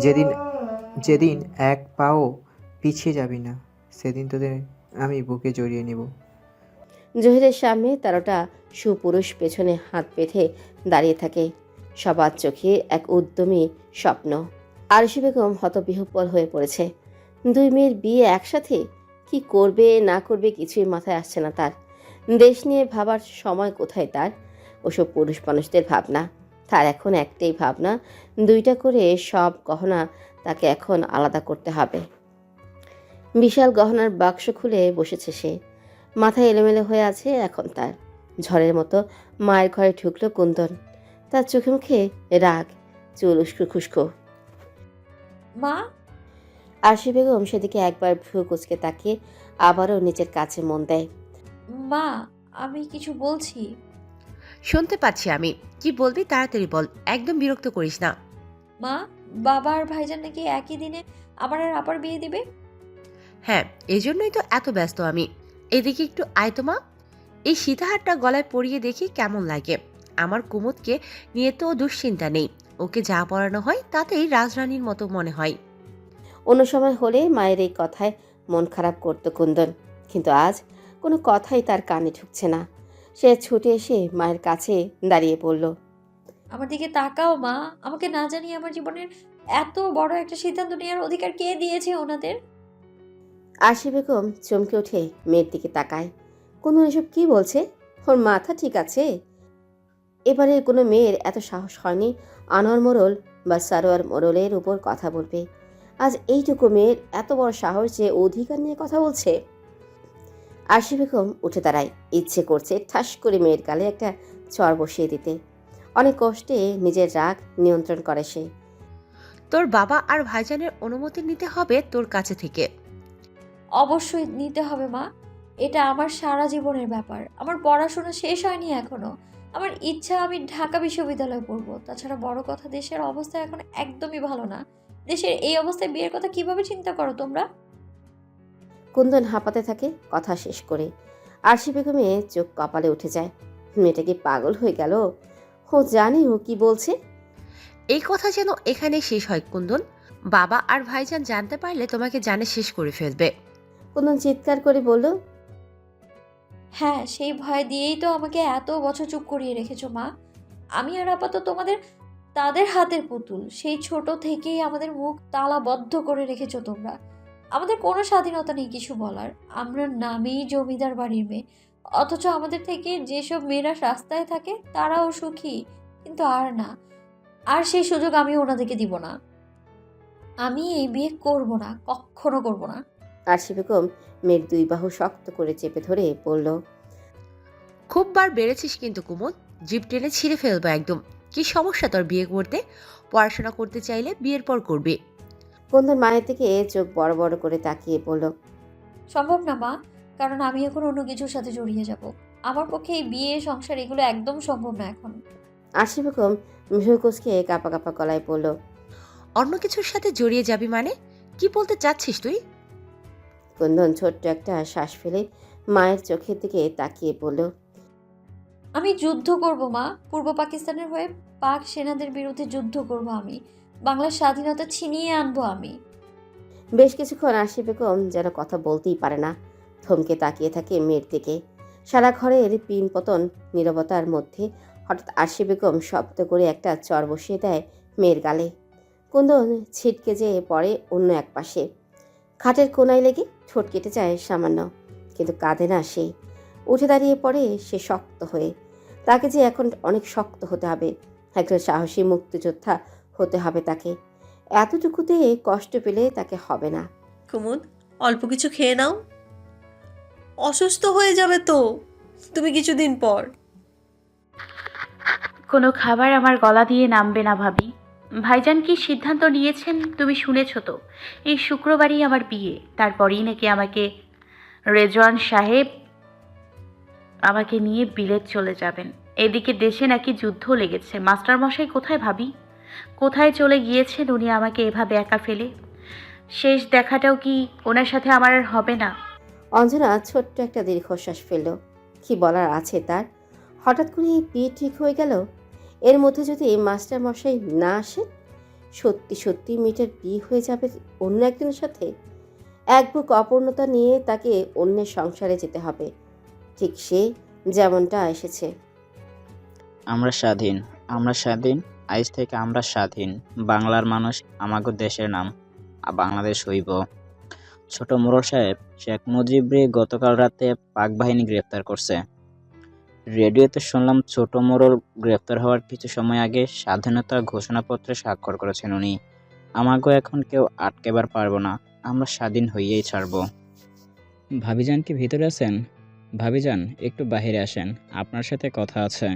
যেদিন যেদিন এক পাও পিছিয়ে যাবি না, সেদিন তোদের আমি বুকে জড়িয়ে নিব। জহিরের সামনে 13টা সুপুরুষ পেছনে হাত বেঁধে দাঁড়িয়ে থাকে। সবার চোখে এক উদ্যমী স্বপ্ন। আরশি বেগম হতবিহ্বল হয়ে পড়েছে। দুই মেয়ের বিয়ে একসাথে, কি করবে না করবে কিছুই মাথায় আসছে না তার। দেশ নিয়ে ভাবার সময় কোথায় তার? ওসব পুরুষ মানুষদের ভাবনা। তার এখন একটাই ভাবনা, দুইটা করে সব গহনা তাকে এখন আলাদা করতে হবে। বিশাল গহনার বাক্স খুলে বসেছে সে। মাথায় এলোমেলো হয়ে আছে এখন তার। ঝড়ের মতো মায়ের ঘরে ঢুকলো কুন্দন। তার চোখে মুখে রাগ, চুল উস্কো খুস্কো। মা, আরশি বেগম সেদিকে একবার ভ্রু কুচকে তাকিয়ে আবারও নিজের কাছে মন দেয়। মা, আমি কিছু বলছি। শুনতে পাচ্ছি আমি। কি বলবি তাড়াতাড়ি বল, একদম বিরক্ত করিস না। মা, বাবা আর ভাইজান নাকি একই দিনে আমার আর আপার বিয়ে দিবে। হ্যাঁ, এই জন্যই তো এত ব্যস্ত আমি। এদিকে একটু আয় তো মা। এই সীতাহারটা গলায় পরিয়ে দেখি কেমন লাগে। আমার কুমুদকে নিয়ে তো দুশ্চিন্তা নেই। ওকে যা পড়ানো হয় তাতেই রাজরানীর মতো মনে হয়। অন্য সময় হলে মায়ের এই কথায় মন খারাপ করতো কুন্দন, কিন্তু আজ কোনো কথাই তার কানে ঢুকছে না। সে ছুটে এসে মায়ের কাছে দাঁড়িয়ে পড়ল। আমার দিকে তাকাও মা, আমাকে না জানিয়ে আমার জীবনের এত বড় একটা সিদ্ধান্ত নেওয়ার অধিকার কে দিয়েছে ওনাদের? আরশি বেগম চমকে উঠে মেয়ের দিকে তাকায়। কুন্দন এসব কি বলছে? ওর মাথা ঠিক আছে? এবারে কোনো মেয়ের এত সাহস হয়নি আনোয়ার মোড়ল বা সারোয়ার মোড়লের উপর কথা বলবে। আজ এইটুকু মেয়ের এত বড় সাহস যে অধিকার নিয়ে কথা বলছে। আরশি বেগম উঠে দাঁড়ায়। ইচ্ছে করছে ঠাস করে মেয়ের গালে একটা চর বসিয়ে দিতে। অনেক কষ্টে নিজের রাগ নিয়ন্ত্রণ করে সে। তোর বাবা আর ভাইজানের অনুমতি নিতে হবে তোর কাছে থেকে। অবশ্যই নিতে হবে মা, এটা আমার সারা জীবনের ব্যাপার। আমার পড়াশোনা শেষ হয়নি এখনো। আমার ইচ্ছা আমি ঢাকা বিশ্ববিদ্যালয়ে পড়বো। তাছাড়া বড় কথা, দেশের অবস্থা এখন একদমই ভালো না। দেশের এই অবস্থায় বিয়ের কথা কিভাবে চিন্তা করো তোমরা? কুন্দন হাঁপাতে থাকে কথা শেষ করে। আরশি বেগমের চোখ কপালে উঠে যায়। মেয়েটা কি পাগল হয়ে গেল? ও জানে ও কি বলছে। এই কথা যেন এখানে শেষ হয় কুন্দন। বাবা আর ভাইজান জানতে পারলে তোমাকে জানে শেষ করে ফেলবে। কুন্দন চিৎকার করে বলল, হ্যাঁ, সেই ভয় দিয়েই তো আমাকে এত বছর চুপ করিয়ে রেখেছো মা। আমি আর আপাতত তাদের হাতের পুতুল। সেই ছোট থেকেই আমাদের মুখ তালাবদ্ধ করে রেখেছো তোমরা। আমাদের কোনো স্বাধীনতা নেই কিছু বলার। আমরা নামেই জমিদার বাড়ির মেয়ে, অথচ আমাদের থেকে যেসব মেয়েরা রাস্তায় থাকে তারাও সুখী। কিন্তু আর না, আর সেই সুযোগ আমি ওনাদেরকে দিব না। আমি এই বিয়ে করব না, কখনো করব না। আরশি বেগম মেয়ের দুই বাহু শক্ত করে চেপে ধরে বলল, খুব বার বেড়েছিস কিন্তু কুমুদ। জিভ টেনে ছিঁড়ে ফেলবো একদম। কি সমস্যা তোর বিয়ে করতে? পড়াশোনা করতে চাইলে বিয়ের পর করবি। কুন্দন মায়ের দিকে চোখ বড় বড় করে তাকিয়ে বলল, সম্ভব না মা, কারণ আমি এখন অন্য কিছুর সাথে জড়িয়ে যাব। আমার পক্ষে এই বিয়ে সংসার এগুলো একদম সম্ভব না এখন। আরশি বেগম ভ্রু কুঁচকে কাঁপা কাঁপা গলায় বলল, অন্য কিছুর সাথে জড়িয়ে যাবি মানে? কি বলতে চাচ্ছিস তুই? কুন্দন ছোট্ট একটা শ্বাস ফেলে মায়ের চোখের দিকে তাকিয়ে বলল, আমি যুদ্ধ করব মা, পূর্ব পাকিস্তানের হয়ে পাক সেনাদের বিরুদ্ধে যুদ্ধ করব আমি। বাংলার স্বাধীনতা ছিনিয়ে আনবো আমি। বেশ কিছুক্ষণ আরশি বেগম যেন কথা বলতেই পারে না। থমকে তাকিয়ে থাকে মেয়ের দিকে। সারা ঘরের পিন পতন নীরবতার মধ্যে হঠাৎ আরশি বেগম শব্দ করে একটা চর বসিয়ে দেয় মেয়ের গালে। কুন্দন ছিটকে যেয়ে পড়ে অন্য এক পাশে। খাটের কোনায় লেগে ঠোঁট কেটে যায় সামান্য, কিন্তু কাঁদে না সে। উঠে দাঁড়িয়ে পড়ে সে শক্ত হয়ে। তাকে যে এখন অনেক শক্ত হতে হবে। একজন সাহসী মুক্তিযোদ্ধা হতে হবে তাকে। এতটুকুতে কষ্ট পেলে তাকে হবে না। কুমুদ, অল্প কিছু খেয়ে নাও, অসুস্থ হয়ে যাবে তো তুমি কিছুদিন পর। কোনো খাবার আমার গলা দিয়ে নামবে না ভাবি। ভাইজান কি সিদ্ধান্ত নিয়েছেন তুমি শুনেছ তো? এই শুক্রবারই আমার বিয়ে। তারপরেই নাকি আমাকে রেজওয়ান সাহেব আমাকে নিয়ে বিলেত চলে যাবেন। এদিকে দেশে নাকি যুদ্ধ লেগেছে। মাস্টারমশাই কোথায় ভাবি? কোথায় চলে গিয়েছেন উনি আমাকে এভাবে একা ফেলে? শেষ দেখাটাও কি ওনার সাথে আমার আর হবে না? অঞ্জনা ছোট্ট একটা দীর্ঘশ্বাস ফেলল। কি বলার আছে তার? হঠাৎ করে বিয়ে ঠিক হয়ে গেল। এর মধ্যে যদি মাস্টার মশাই না আসে, সত্যি সত্যি মেয়েটার বিয়ে হয়ে যাবে অন্য একজনের সাথে। এক বুক অপূর্ণতা নিয়ে তাকে অন্যের সংসারে যেতে হবে, ঠিক সে যেমনটা এসেছে। আমরা স্বাধীন, আমরা স্বাধীন, আজ থেকে আমরা স্বাধীন। বাংলার মানুষ আমাগো দেশের নাম বাংলাদেশ হইব। ছোট মোড়ল সাহেব, শেখ মুজিবরে গতকাল রাতে পাক বাহিনী গ্রেফতার করছে। রেডিওতে শুনলাম ছোট মোড়ল গ্রেফতার হওয়ার কিছু সময় আগে স্বাধীনতার ঘোষণাপত্রে স্বাক্ষর করেছেন উনি। আমাগো এখন কেউ আটকেবার পারবো না। আমরা স্বাধীন হইয়েই ছাড়বো। ভাবিজান কি ভিতরে আছেন? ভাবিজান, একটু বাইরে আসেন, আপনার সাথে কথা আছে।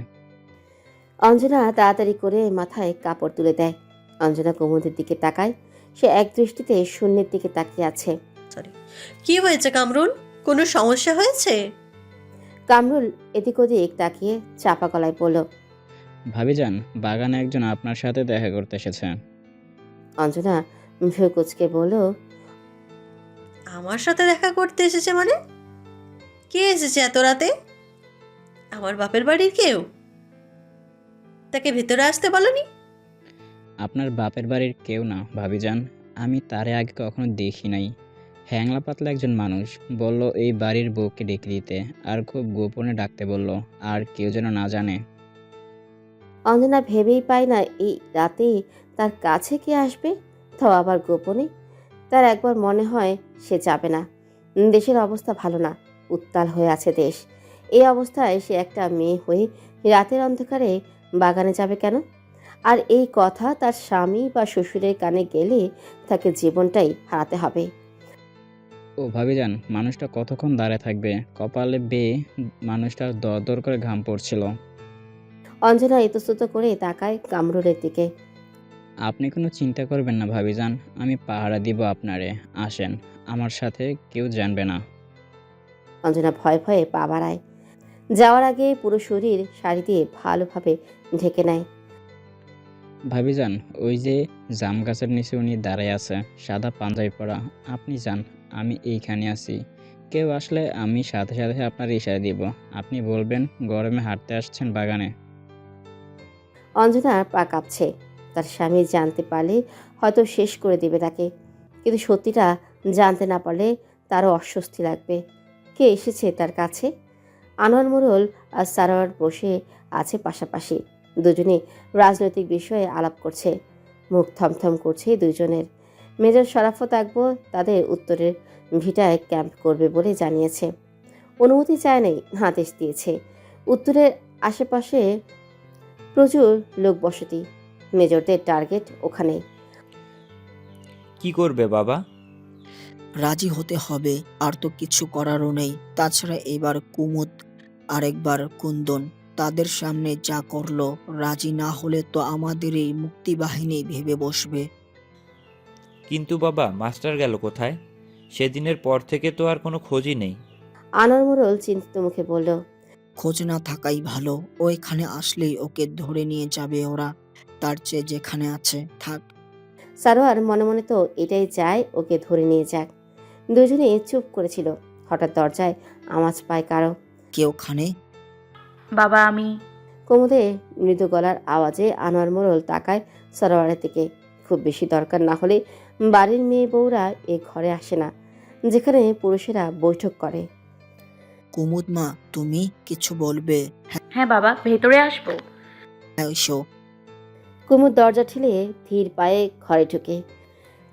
অঞ্জনা তাড়াতাড়ি করে মাথায় কাপড় তুলে দেয়। অঞ্জনা কুমুদের দিকে তাকায়। সে এক দৃষ্টিতে শূন্যের দিকে তাকিয়ে আছে। কি হয়েছে কামরুল? কোনো সমস্যা হয়েছে? কামরুল এদিক ওদিক তাকিয়ে চাপা গলায় বলল, ভাবিজান, বাগানে একজন আপনার সাথে দেখা করতে এসেছে। অঞ্জনা ভ্রু কুঁচকে বলল, আমার সাথে দেখা করতে এসেছে মানে? কে এসেছে এত রাতে? আমার বাপের বাড়ির কেউ? তাকে ভেতরে আসতে বলনি? আপনার বাপের বাড়ির কেউ না ভাবিজান, আমি তারে আগে কখনো দেখি নাই। হ্যাংলা পাতলা একজন মানুষ বলল এই বাড়ির বউকে ডেকে দিতে, আর খুব গোপনে ডাকতে বলল, আর কেউ যেন না জানে। অঞ্জনা ভেবেই পায় না এই রাতে তার কাছে কে আসবে, তাও আবার গোপনে। তার একবার মনে হয় সে যাবে না। দেশের অবস্থা ভালো না, উত্তাল হয়ে আছে দেশ। এই অবস্থায় সে একটা মেয়ে হয়ে রাতের অন্ধকারে বাগানে যাবে কেন? আর এই কথা তার স্বামী বা শ্বশুরের কানে গেলে তাকে জীবনটাই হারাতে হবে। ও ভাবিজান, মানুষটা কতক্ষণ দাঁড়ায় থাকবে? কপালে বেয়ে মানুষটা দর করে ঘাম পড়ছিল। অঞ্জনা ইতস্তত করে তাকায় কামরুলের দিকে। আপনি কোনো চিন্তা করবেন না ভাবিজান, আমি পাহারা দিব আপনারে। আসেন, আমার সাথে কেউ জানবে না। অঞ্জনা ভয়ে ভয়ে পা বাড়ায়। যাওয়ার আগে পুরো শরীর শাড়ি দিয়ে ভালোভাবে ঢেকে নেয়। ভাবিজান, ওই যে জাম গাছের নিচে উনি দাঁড়ায় আছে, সাদা পাঞ্জাবি পরা। আপনি যান, আমি এইখানে আছি। কেউ আসলে আমি সাথে সাথে আপনার ইশারা দিব। আপনি বলবেন গরমে হাঁটতে আসছেন বাগানে। অঞ্জনার পা কাঁপছে। তার স্বামী জানতে পারলে হয়তো শেষ করে দেবে তাকে, কিন্তু সত্যিটা জানতে না পারলে তারও অস্বস্তি লাগবে। কে এসেছে তার কাছে? আনোয়ার মোড়ল আর সারোয়ার বসে আছে পাশাপাশি। দুজনে রাজনৈতিক বিষয়ে আলাপ করছে। মুখ থমথম করছে দুজনের। মেজর শরাফত আকবর তাদের উত্তরের ভিটায় ক্যাম্প করবে বলে জানিয়েছে। অনুমতি চায় নাই, আদেশ দিয়েছে। উত্তরের আশেপাশে প্রচুর লোক বসতি। মেজরদের টার্গেট ওখানে। কি করবে বাবা? রাজি হতে হবে, আর তো কিছু করারও নেই। তাছাড়া এবার কুমুদ, আরেকবার কুন্দন, তাদের সামনে যা করলো, রাজি না হলে তো আমাদের এই মুক্তিবাহিনী ভেবে বসবে। কিন্তু বাবা, মাস্টার গেল কোথায়? সেদিনের পর থেকে তো আর কোনো খোঁজই নেই। আনোয়ার মোড়ল চিন্তিত মুখে বলল, খোঁজ না থাকাই ভালো। ওইখানে আসলেই ওকে ধরে নিয়ে যাবে ওরা। তার চেয়ে যেখানে আছে থাক। সারোয়ার মনে মনে তো এটাই চায়, ওকে ধরে নিয়ে যাক। দুজনে চুপ করেছিল। হঠাৎ দরজায় আওয়াজ পায় কারো। কে ওখানে? বাবা, আমি। কোমরে মৃদু গলার আওয়াজে আনোয়ার মোড়ল তাকায় সারোয়ারের দিকে। খুব বেশি দরকার না হলে বাড়ির মেয়ে বউরা এ ঘরে আসে না, যেখানে পুরুষেরা বৈঠক করে। কুমুদ মা, তুমি কিছু বলবে? হ্যাঁ বাবা, ভেতরে আসবো। এসো। কুমুদ দরজা ঠেলে ধীর পায়ে ঘরে ঢুকে।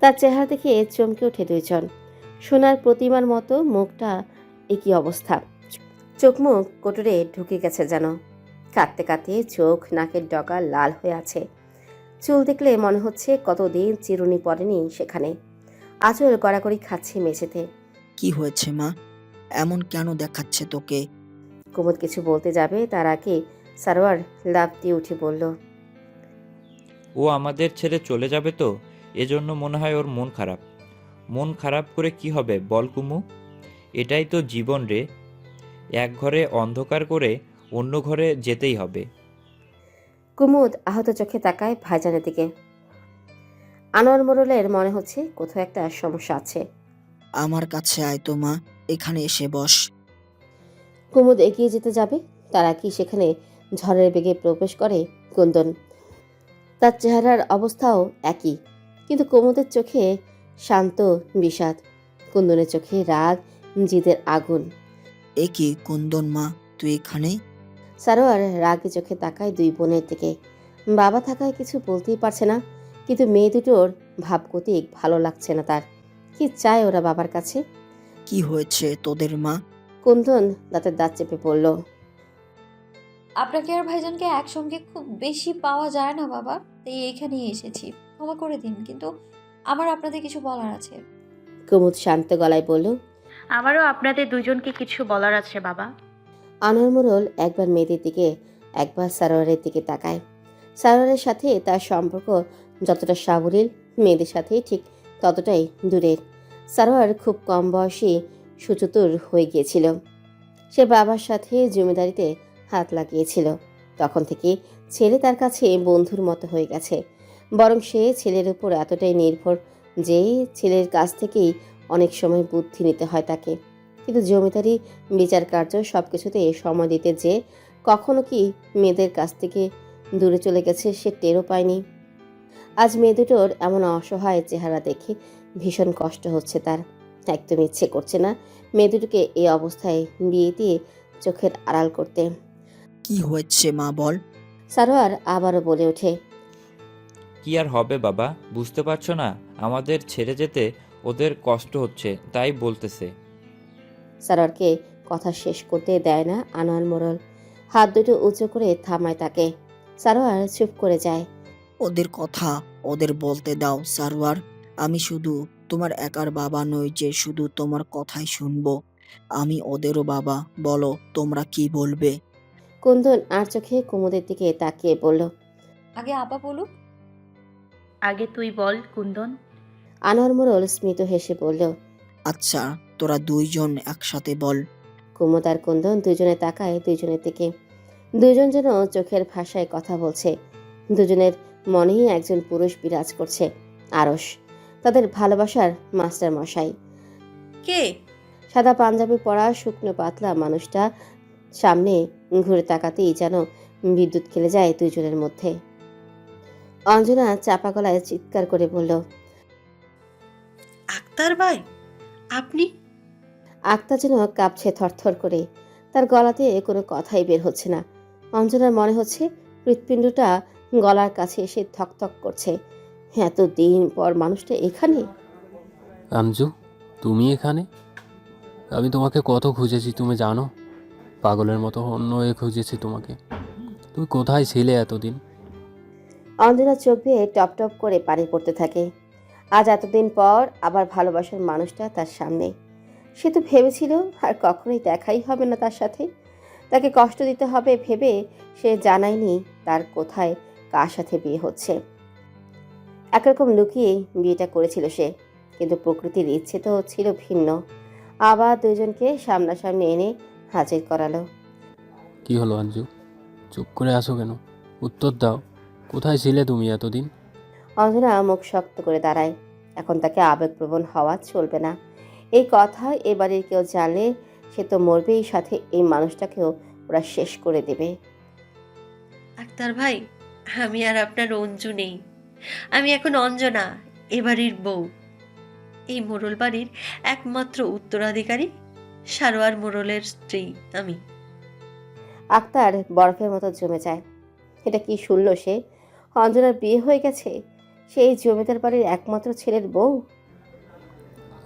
তার চেহারা দেখে চমকে ওঠে দুইজন। সোনার প্রতিমার মতো মুখটা, একই অবস্থা। চোখ মুখ কোটরে ঢুকে গেছে যেন। কাঁদতে কাঁদতে চোখ নাকের ডগা লাল হয়ে আছে। চুল দেখলে মনে হচ্ছে কতদিন চিরুনি পড়েনি সেখানে। আঁচল গড়াগড়ি খাচ্ছে মেঝেতে। কি হয়েছে মা? এমন কেন দেখাচ্ছে তোকে? কুমুদ কিছু বলতে যাবে তার আগে সারোয়ার লাফ দিয়ে উঠে বলল, ও আমাদের ছেড়ে চলে যাবে তো, এজন্য মনে হয় ওর মন খারাপ। মন খারাপ করে কি হবে বল কুমু? এটাই তো জীবন রে। এক ঘরে অন্ধকার করে অন্য ঘরে যেতেই হবে। কুমুদ আহত চোখে তাকায় ভাইজানের দিকে। আনোয়ার মোড়লের মনে হচ্ছে কোথাও একটা সমস্যা আছে। আমার কাছে আয় তো মা, এখানে এসে বস। কুমুদ এগিয়ে যেতে যাবে, তারা কি সেখানে ঝড়ের বেগে প্রবেশ করে কুন্দন। তার চেহারার অবস্থাও একই, কিন্তু কুমুদের চোখে শান্ত বিষাদ, কুন্দনের চোখে রাগ, জিদের আগুন। এ কি কুন্দন মা, তুই এখানে? সারোয়ার রাগে চোখে তাকায় দুই বোনের দিকে। বাবা থাকায় কিছু বলতেই পারছে না, কিন্তু মেয়ে দুটোর ভাবগতিক ভালো লাগছে না তার। কি চায় ওরা বাবার কাছে? কি হয়েছে তোদের মা? কুন্দন দাঁতের দাঁত চেপে পড়ল। আপনাকে আর ভাইজানকে একসঙ্গে খুব বেশি পাওয়া যায় না বাবা, তাই এইখানেই এসেছি। ক্ষমা করে দিন, কিন্তু আমার আপনাদের কিছু বলার আছে। কুমুদ শান্ত গলায় বলল। আমারও আপনাদের দুজনকে কিছু বলার আছে বাবা। আনোয়ার মোড়ল একবার মেয়েদের দিকে, একবার সারোয়ারের দিকে তাকায়। সারোয়ারের সাথে তার সম্পর্ক যতটা সাবলীল, মেয়েদের সাথে ঠিক ততটাই দূরের। সারোয়ার খুব কম বয়সী সুচতুর হয়ে গিয়েছিল। সে বাবার সাথে জমিদারিতে হাত লাগিয়েছিল। তখন থেকে ছেলে তার কাছে বন্ধুর মতো হয়ে গেছে। বরং সে ছেলের উপর এতটাই নির্ভর যে ছেলের কাছ থেকেই অনেক সময় বুদ্ধি নিতে হয় তাকে। কিন্তু জমিদারি, বিচার কার্য সব কিছুতে সময় দিতে যে কখনো কি মেয়েদের কাছ থেকে দূরে চলে গেছে সে টেরও পায়নি। আজ মেয়ে দুটোর এমন অসহায় চেহারা দেখে ভীষণ কষ্ট হচ্ছে তার। একদম ইচ্ছে করছে না মেয়ে দুটোকে এই অবস্থায় বিয়ে দিয়ে চোখের আড়াল করতে। কি হয়েছে মা বল? সারোয়ার আবারও বলে ওঠে। কি আর হবে বাবা, বুঝতে পারছো না? আমাদের ছেড়ে যেতে ওদের কষ্ট হচ্ছে, তাই বলতেছে। সারোয়ারকে কথা শেষ করতে দেয় না আনোয়ার মোড়ল। হাত দুটো উঁচু করে থামায় তাকে। সারোয়ার চুপ করে যায়। ওদের কথা ওদের বলতে দাও সারওয়ার। আমি শুধু তোমার একার বাবা নই যে শুধু তোমার কথাই শুনবো, আমি ওদেরও বাবা। বলো তোমরা কি বলবে? কুন্দন আর চোখে কুমুদের দিকে তাকিয়ে বলল। আগে আপা বলুক। আগে তুই বল কুন্দন। আনোয়ার মোড়ল স্মিত হেসে বলল। আচ্ছা তোরা দুইজন একসাথে বল। কুমুদ আর কুন্দন দুজনে তাকায় দুজনের দিকে। দুজন যেন চোখের ভাষায় কথা বলছে। দুজনের মনেই একজন পুরুষ বিরাজ করছে, আরশ, তাদের ভালোবাসার মাস্টার মশাই। কে? সাদা পাঞ্জাবি পরা শুকনো পাতলা মানুষটা সামনে ঘুরে তাকাতেই যেন বিদ্যুৎ খেলে যায় দুজনের মধ্যে। অঞ্জনা চাপা গলায় চিৎকার করে বলল। আক্তার ভাই, আপনি? আক্তার যেন কাঁপছে থরথর করে। তার গলাতে কোনো কথাই বের হচ্ছে না। অঞ্জনার মনে হচ্ছে হৃৎপিণ্ডটা গলার কাছে এসে থকথক করছে। এতদিন পর মানুষটা এখানে। আঞ্জু, তুমি এখানে? আমি তোমাকে কত খুঁজেছি তুমি জানো? পাগলের মতো অন্য হয়ে খুঁজেছি তোমাকে। তুমি কোথায় ছিলে এতদিন? অঞ্জনা চোখ দিয়ে টপ টপ করে পানি পড়তে থাকে। আজ এতদিন পর আবার ভালোবাসার মানুষটা তার সামনে। সে তো ভেবেছিল আর কখনোই দেখাই হবে না তার সাথে। তাকে কষ্ট দিতে হবে ভেবে সে জানায়নি তার কোথায় কার সাথে বিয়ে হচ্ছে। একরকম লুকিয়ে বিয়েটা করেছিল সে, কিন্তু প্রকৃতির ইচ্ছে তো ছিল ভিন্ন। আবার দুজনকে সামনাসামনি এনে হাজির করালো। কি হলো আঞ্জু, চুপ করে আসো কেন? উত্তর দাও, কোথায় ছিলে তুমি এতদিন? অঞ্জনা মুখ শক্ত করে দাঁড়ায়। এখন তাকে আবেগপ্রবণ হওয়া চলবে না। এই কথা এ বাড়ির কেউ জানলে সে তো মরবেই, সাথে এই মানুষটাকেও ওরা শেষ করে দেবে। আক্তার ভাই, আমি আর আপনার অঞ্জু নেই। আমি এখন অঞ্জনা, এ বাড়ির বউ। এই মোড়ল বাড়ির একমাত্র উত্তরাধিকারী, সারোয়ার মোড়লের স্ত্রী আমি। আক্তার বরফের মতো জমে যায়। এটা কি শুনল সে? অঞ্জনার বিয়ে হয়ে গেছে, সেই জমিদার বাড়ির একমাত্র ছেলের বউ।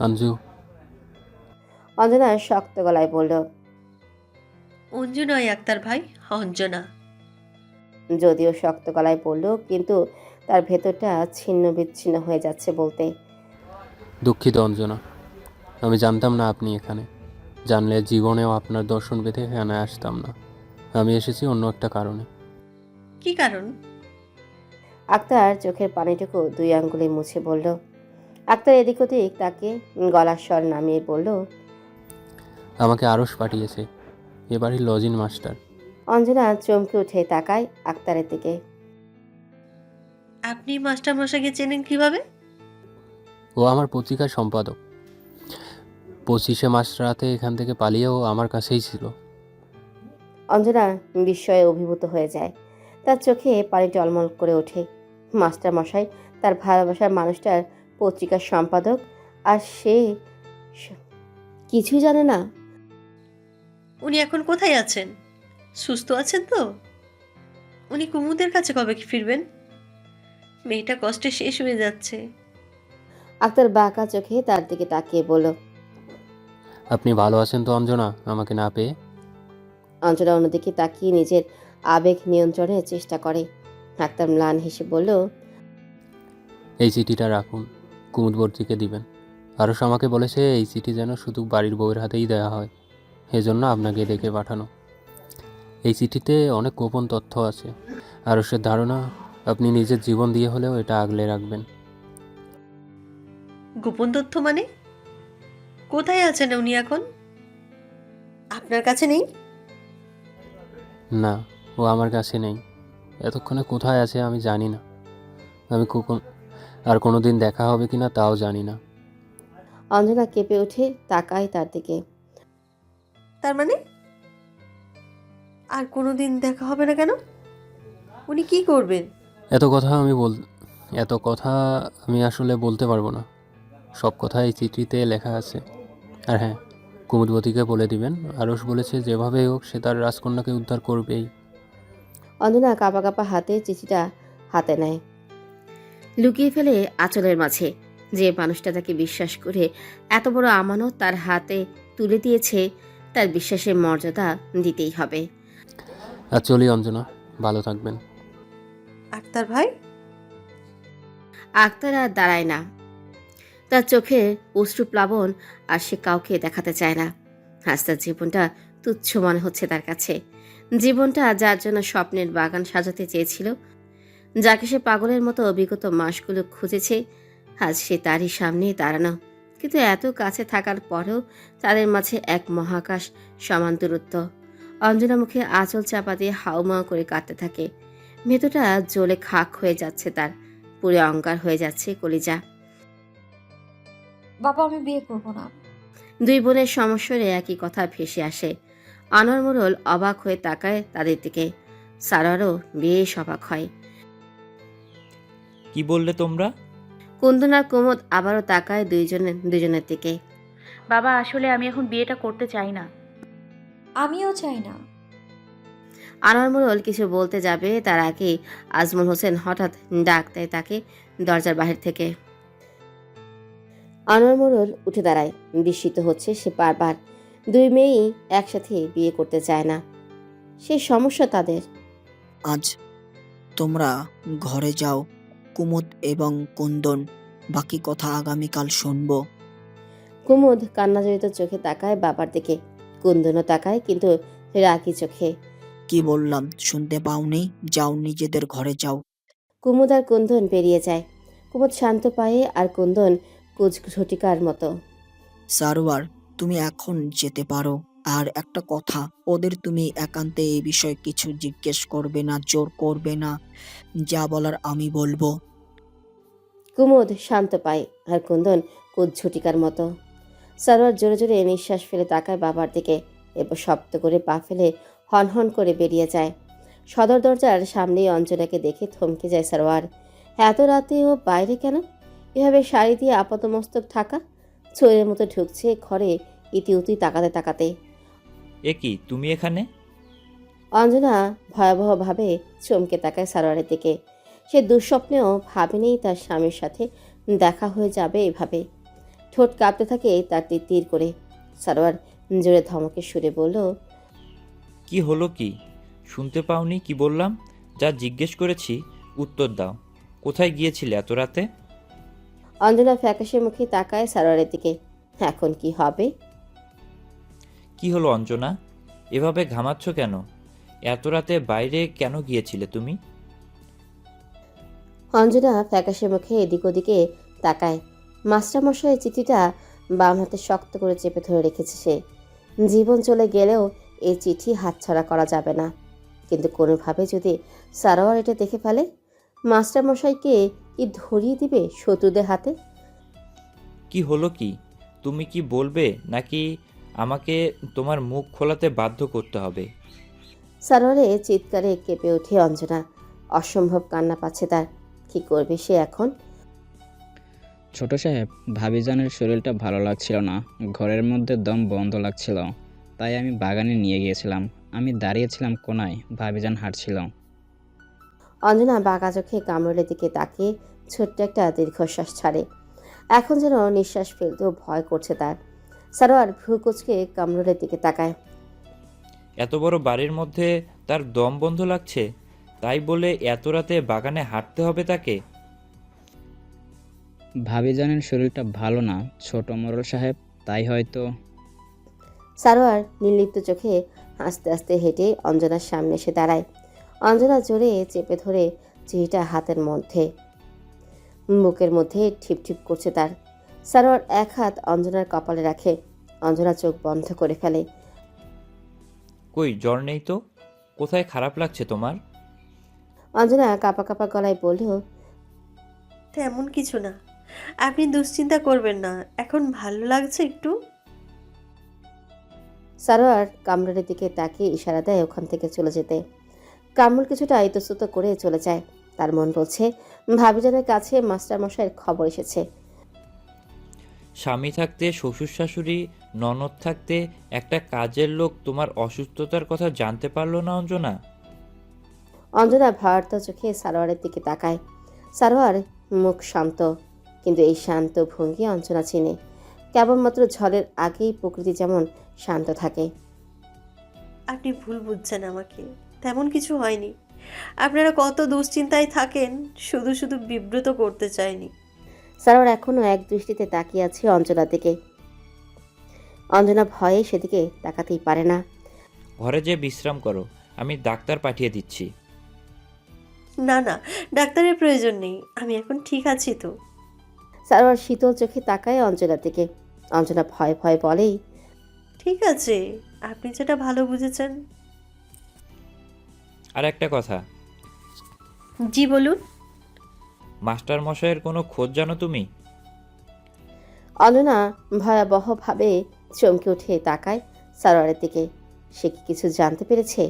আঞ্জু। অঞ্জনা শক্ত গলায় বলল। অঞ্জু নয় আক্তার ভাই, অঞ্জনা। যদিও শক্ত গলায় বলল, কিন্তু তার ভেতরটা ছিন্ন বিচ্ছিন্ন হয়ে যাচ্ছে বলতে। দুঃখিত অঞ্জনা, আমি জানতাম না আপনি এখানে। জানলে জীবনেও আপনার দর্শন পেতে এখানে আসতাম না। আমি এসেছি অন্য একটা কারণে। কি কারণ? আক্তার চোখের পানিটুকু দুই আঙ্গুলে মুছে বলল। আক্তার এদিক ওদিক তাকে গলার স্বর নামিয়ে বলল। আমাকে আরশ পাঠিয়েছে, এ বাড়ির লজিং মাস্টার। অঞ্জনা চমকে উঠে তাকায় আক্তারের দিকে। আপনি মাস্টার মশাইকে চেনেন কিভাবে? ও আমার পত্রিকার সম্পাদক। 25শে মাস রাতে এখান থেকে পালিয়েও আমার কাছেই ছিল। অঞ্জনা বিস্ময়ে অভিভূত হয়ে যায়। তার চোখে পানি টলমল করে ওঠে। মাস্টার মশাই তার ভালোবাসার মানুষটার পত্রিকার সম্পাদক, আর সে কিছু জানে না। উনি এখন কোথায় আছেন? সুস্থ আছেন তো? উনি কুমুদের কাছে কবে কি ফিরবেন? মেয়েটা কষ্টে শেষ হয়ে যাচ্ছে। আক্তার বাঁকা চোখে তার দিকে তাকিয়ে বলল। আপনি ভালো আছেন তো অঞ্জনা, আমাকে না পেয়ে? অঞ্জনা অন্যদিকে তাকিয়ে নিজের আবেগ নিয়ন্ত্রণের চেষ্টা করে। আক্তার ম্লান হেসে বলল, এই চিঠিটা রাখুন, কুমুদবর্তীকে দিবেন। আরশ আমাকে বলেছে এই চিঠি যেন শুধু বাড়ির বউয়ের হাতেই দেওয়া হয়, এজন্য আপনাকে দেখে পাঠানো। এই চিঠিতে অনেক গোপন তথ্য আছে। আরশের ধারণা আপনি নিজের জীবন দিয়ে হলেও এটা আগলে রাখবেন। গোপন তথ্য মানে? কোথায় আছেন উনি এখন? আপনার কাছে নেই? না, ও আমার কাছে নেই। এতক্ষণে কোথায় আছে আমি জানি না। আমি আর কোনোদিন দেখা হবে কিনা তাও জানি না। অঞ্জনা কেঁপে উঠে তাকায় তার দিকে। তার মানে আর কোনোদিন দেখা হবে না কেন? উনি কি করবেন? এত কথা আমি আসলে বলতে পারবো না। সব কথা এই চিঠিতে লেখা আছে। আর হ্যাঁ, কুমুদবতীকে বলে দিবেন আরশ বলেছে যেভাবেই হোক সে তার রাজকন্যাকে উদ্ধার করবেই। অঞ্জনা কাঁপা কাঁপা হাতে চিঠিটা হাতে নেয়, লুকিয়ে ফেলে আঁচলের মাঝে। যে মানুষটা তাকে বিশ্বাস করে এত বড় আমানত তার হাতে তুলে দিয়েছে, তার বিশ্বাসের মর্যাদা দিতেই হবে। আর চলি অঞ্জনা, ভালো থাকবেন। আক্তার ভাই? আক্তার আর দাঁড়ায় না, তার চোখে অশ্রুপ্লাবন, আর সে কাউকে দেখাতে চায় না। আজ তার জীবনটা তুচ্ছ মনে হচ্ছে তার কাছে। জীবনটা যার জন্য স্বপ্নের বাগান সাজাতে চেয়েছিল, যাকে সে পাগলের মতো বিগত মাসগুলো খুঁজেছে, আজ সে তারই সামনে দাঁড়ানো। কিন্তু এত কাছে থাকার পরেও তাদের মাঝে এক মহাকাশ সমান দূরত্ব। অঞ্জনা মুখে আঁচল চাপা দিয়ে হাউমাউ করে কাঁদতে থাকে। মেয়েটা জ্বলে খাক হয়ে যাচ্ছে, তার পুরো অঙ্গার হয়ে যাচ্ছে কলিজা। বাবা, আমি বিয়ে করব না। দুই বোনের সমস্যারে একই কথা ভেসে আসে। আনোয়ার মোড়ল অবাক হয়ে তাকায় তাদের দিকে। সারারও বেশ অবাক হয়। কি বললে তোমরা? কুন্দন আর কুমুদ আবারও তাকায় দুজনের দিকে। বাবা, আসলে আমি এখন বিয়েটা করতে চাই না। আমিও চাই না। আনোয়ার মোড়ল কিছু বলতে যাবে তার আগে আজমল হোসেন হঠাৎ ডাক দেয় তাকে দরজার বাহির থেকে। আনোয়ার মোড়ল উঠে দাঁড়ায়, বিস্মিত হচ্ছে সে বারবার। দুই মেয়েই একসাথে বিয়ে করতে চায় না, সে সমস্যা তাদের। আজ তোমরা ঘরে যাও, কুমুদ এবং কুন্দন, বাকি কথা আগামীকাল শুনবো। কুমুদ কান্নাজড়িত চোখে তাকায় বাবার দিকে, কুন্দনও তাকায় কিন্তু রাগি চোখে। কি বললাম শুনতে পাওনি? যাও, নিজেদের ঘরে যাও। কুমুদ আর কুন্দন বেরিয়ে যায়। কুমুদ শান্ত পায়ে আর কুন্দন কুচঘটিকার মতো। সারোয়ার, তুমি এখন যেতে পারো। আর একটা কথা, ওদের তুমি একান্তে এই বিষয়ে কিছু জিজ্ঞেস করবে না, জোর করবে না। যা বলার আমি বলবো। কুমুদ শান্ত পায় আর কুন্দন কুচঝটিকার মতো। সারোয়ার জোরে জোরে নিঃশ্বাস ফেলে তাকায় বাবার দিকে, এরপর শব্দ করে পা ফেলে হনহন করে বেরিয়ে যায়। সদর দরজার সামনেই অঞ্জনাকে দেখে থমকে যায় সারোয়ার। এত রাতে ও বাইরে কেন? এভাবে শাড়ি দিয়ে আপাতমস্তক ঢাকা, চোরের মতো ঢুকছে ঘরে ইতিউতি তাকাতে তাকাতে। এ কি, তুমি এখানে? অঞ্জনা ভয়াবহভাবে চমকে তাকায় সারোয়ারের দিকে। সে দুঃস্বপ্নেও ভাবেনি তার স্বামীর সাথে দেখা হয়ে যাবে এভাবে। ঠোঁট কাঁপতে থাকে তার তীর করে। সারোয়ার জোরে ধমকে সুরে বলল, কি হলো কি? শুনতে পাওনি কি বললাম? যা জিজ্ঞেস করেছি উত্তর দাও। কোথায় গিয়েছিলে এত রাতে? অঞ্জনা ফ্যাকাশে মুখে তাকায় সারোয়ারের দিকে। এখন কি হবে? কি হলো অঞ্জনা, এভাবে ঘামাচ্ছ কেন? এত রাতে বাইরে কেন গিয়েছিলে তুমি? অঞ্জনা ফ্যাকাশে মুখে এদিক ওদিকে তাকায়। মাস্টারমশাইয়ের চিঠিটা বাম হাতে শক্ত করে চেপে ধরে রেখেছে সে। জীবন চলে গেলেও এই চিঠি হাতছাড়া করা যাবে না। কিন্তু কোনোভাবে যদি সারোয়ার এটা দেখে ফেলে, মাস্টারমশাইকে কি ধরিয়ে দিবে শত্রুদের হাতে? কি হলো কি? তুমি কি বলবে নাকি আমাকে তোমার মুখ খোলাতে বাধ্য করতে হবে? সারোয়ারে চিৎকারে কেঁপে ওঠে অঞ্জনা। অসম্ভব কান্না পাচ্ছে তার। কি করবে সে এখন? ছোট সাহেব, ভাবিজানের শরীরটা ভালো লাগছিল না, ঘরের মধ্যে দম বন্ধ লাগছিল, তাই আমি বাগানে নিয়ে গিয়েছিলাম। আমি দাঁড়িয়েছিলাম কোনায়, ভাবিজান হাঁটছিল। অঞ্জনা বাঁকা চোখে কামরুলের দিকে তাকিয়ে ছোট্ট একটা দীর্ঘশ্বাস ছাড়ে। এখন যেন নিঃশ্বাস ফেলতেও ভয় করছে তার। সারোয়ার ভ্রু কুচকে কামরুলের দিকে তাকায়। এত বড় বাড়ির মধ্যে তার দম বন্ধ লাগছে, তাই বলে এত রাতে বাগানে হাঁটতে হবে তাকে? ভাবিজানের শরীরটা ভালো না ছোট মোড়ল সাহেব, তাই হয়তো। সারোয়ার নির্লিপ্ত চোখে আস্তে আস্তে হেঁটে অঞ্জনার সামনে এসে দাঁড়ায়। অঞ্জনা জোরে চেপে ধরে চিঠিটা হাতের মধ্যে, বুকের মধ্যে ঠিপ ঠিপ করছে তার। সারোয়ার এক হাত অঞ্জনার কপালে রাখে। অঞ্জনা চোখ বন্ধ করে ফেলে। কই, জ্বর নেই তো? কোথায় খারাপ লাগছে তোমার? অঞ্জনা কাঁপা কাঁপা গলায় বলল, তেমন কিছু না, আপনি দুশ্চিন্তা করবেন না, এখন ভালো লাগছে একটু। সারোয়ার কামরুলের দিকে তাকিয়ে ইশারা দেয় ওখান থেকে চলে যেতে। কামরুল কিছুটা ইতস্তত করে চলে যায়। তার মন বলছে ভাবিজানের কাছে মাস্টারমশাইয়ের খবর এসেছে। স্বামী থাকতে, শ্বশুর শাশুড়ি, ননদ থাকতে একটা কাজের লোক তোমার অসুস্থতার কথা জানতে পারলো না অঞ্জনা? অঞ্জনা ভারার্ত চোখে সারোয়ারের দিকে তাকায়। সারোয়ার মুখ শান্ত, কিন্তু এই শান্ত ভঙ্গি অঞ্জনা চিনে। কেবলমাত্র ঝড়ের আগেই প্রকৃতি যেমন শান্ত থাকে। আপনি ভুল বুঝছেন আমাকে, তেমন কিছু হয়নি। আপনারা কত দুশ্চিন্তায় থাকেন, শুধু শুধু বিব্রত করতে চাইনি। সারোয়ার এখনো এক দৃষ্টিতে তাকিয়ে আছে অঞ্জনার দিকে। অঞ্জনা ভয়ে সেদিকে তাকাতেই পারে না। ঘরে যে বিশ্রাম করো, আমি ডাক্তার পাঠিয়ে দিচ্ছি। না না, ডাক্তারের প্রয়োজন নেই, আমি এখন ঠিক আছি তো। সারোয়ার শীতল চোখে তাকায় অঞ্জনার দিকে। অঞ্জনা ভয়ে ভয়ে বলেই, ঠিক আছে, আপনি যেটা ভালো বুঝেছেন। আর একটা কথা, জি বলুন। মাস্টার মশাইয়ের কোনো খোঁজ জানো তুমি? অঞ্জনা ভয়াবহভাবে চমকে উঠে তাকায় সারোয়ারের দিকে। সে কি কিছু জানতে পেরেছে?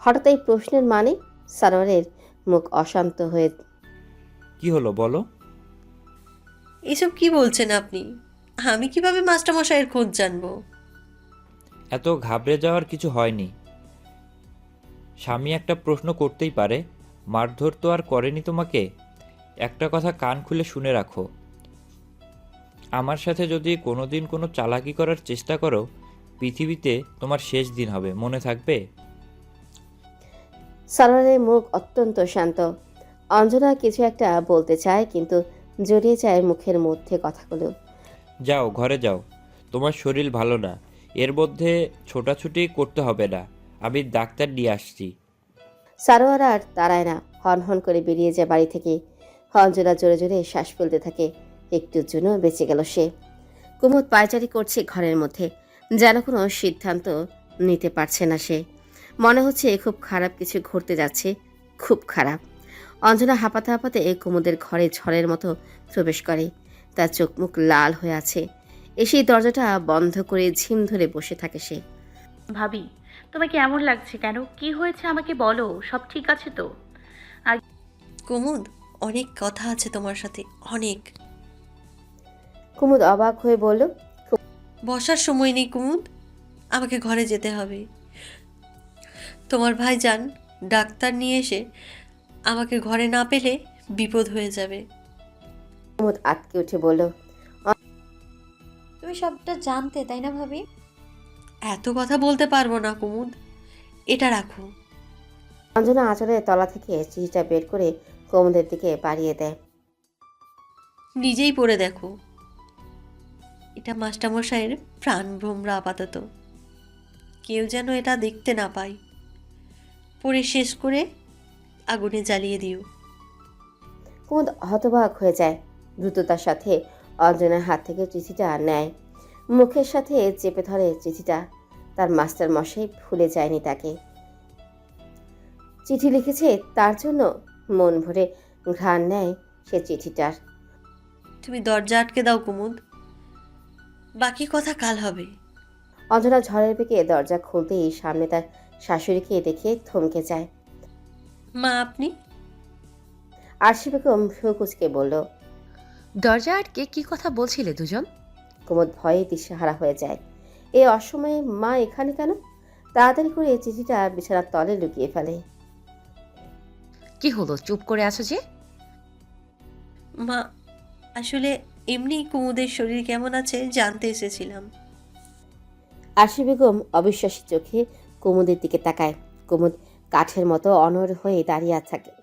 হঠাৎ এই প্রশ্নের মানে সারোয়ারের মুখ অশান্ত হয়ে। কি হলো বলো? এসব কি বলছেন আপনি? আমি কিভাবে মাস্টারমশাইয়ের খোঁজ জানবো? এত ঘাবড়ে যাওয়ার কিছু হয়নি। স্বামী একটা প্রশ্ন করতেই পারে, মারধর তো আর করেনি তোমাকে। একটা কথা কান খুলে শুনে রাখো, আমার সাথে যদি কোনোদিন কোনো চালাকি করার চেষ্টা করো, পৃথিবীতে তোমার শেষ দিন হবে, মনে থাকবে। সারোয়ারের মুখ অত্যন্ত শান্ত। অঞ্জনা কিছু একটা বলতে চায়, কিন্তু জড়িয়ে যায় মুখের মধ্যে কথাগুলো। যাও ঘরে যাও, তোমার শরীর ভালো না, এর মধ্যে ছোটাছুটি করতে হবে না, আমি ডাক্তার নিয়ে আসছি। সারোয়ার আর তাড়ায় না, হন হন করে বেরিয়ে যায় বাড়ি থেকে। অঞ্জনা জোরে জোরে শ্বাস ফেলতে থাকে। একটুর জন্য বেঁচে গেল সে। কুমুদ পায়চারি করছে ঘরের মধ্যে, যেন কোনো সিদ্ধান্ত নিতে পারছে না সে। মনে হচ্ছে খুব খারাপ কিছু ঘটতে যাচ্ছে, খুব খারাপ। অঞ্জনা হাঁপাতে হাঁপাতে কুমুদের ঘরে ঝড়ের মতো প্রবেশ করে। তার চোখ মুখ লাল হয়ে আছে। এসেই দরজাটা বন্ধ করে ঝিম ধরে বসে থাকে সে। ভাবি, তোমাকে এমন লাগছে কেন? কি হয়েছে আমাকে বলো, সব ঠিক আছে তো? কুমুদ, অনেক কথা আছে তোমার সাথে, অনেক। কুমুদ অবাক হয়ে বলল, বসার সময় নেই কুমুদ, আমাকে ঘরে যেতে হবে। তোমার ভাইজান ডাক্তার নিয়ে এসে আমাকে ঘরে না পেলে বিপদ হয়ে যাবে। কুমুদ আটকে উঠে বলল, তুমি সবটা জানতে, তাই না ভাবি? এত কথা বলতে পারবো না কুমুদ, এটা রাখো। অঞ্জনা আঁচলের তলা থেকে চিঠিটা বের করে কুমুদের দিকে বাড়িয়ে দেয়। নিজেই পড়ে দেখো, এটা মাস্টারমশাইয়ের প্রাণভ্রমরা আপাতত, কেউ যেন এটা দেখতে না পায়। পড়ে শেষ করে আগুনে জ্বালিয়ে দিও। কুমুদ হতবাক হয়ে যায়। দ্রুততার সাথে অঞ্জনার হাত থেকে চিঠিটা নেয়, মুখের সাথে চেপে ধরে চিঠিটা। তার মাস্টার মশাই ভুলে যায়নি তাকে। চিঠি লিখেছে তার জন্য। মন ভরে ঘ্রাণ নেয় সে চিঠিটার। তুমি দরজা আটকে দাও কুমুদ, বাকি কথা কাল হবে। অঞ্জনা ঝড়ের বেগে দরজা খুলতেই সামনে তার শাশুড়িকে দেখে থমকে যায়। মা আপনি? আরশি বেগম ভ্রু কুঁচকে বলল, দরজা আটকে কি কথা বলছিলে দুজন? কুমুদ ভয়ে দিশেহারা হয়ে যায়। এই অসময়ে মা এখানে কেন? তাড়াতাড়ি করে চিঠিটা বিছানার তলে লুকিয়ে ফেলে। কি হলো, চুপ করে আছো যে? মা, আসলে এমনি কুমুদের শরীর কেমন আছে জানতে এসেছিলাম। আরশি বেগম অবিশ্বাসী চোখে কুমুদের দিকে তাকায়। কুমুদ কাঠের মতো অনড় হয়ে দাঁড়িয়ে থাকে।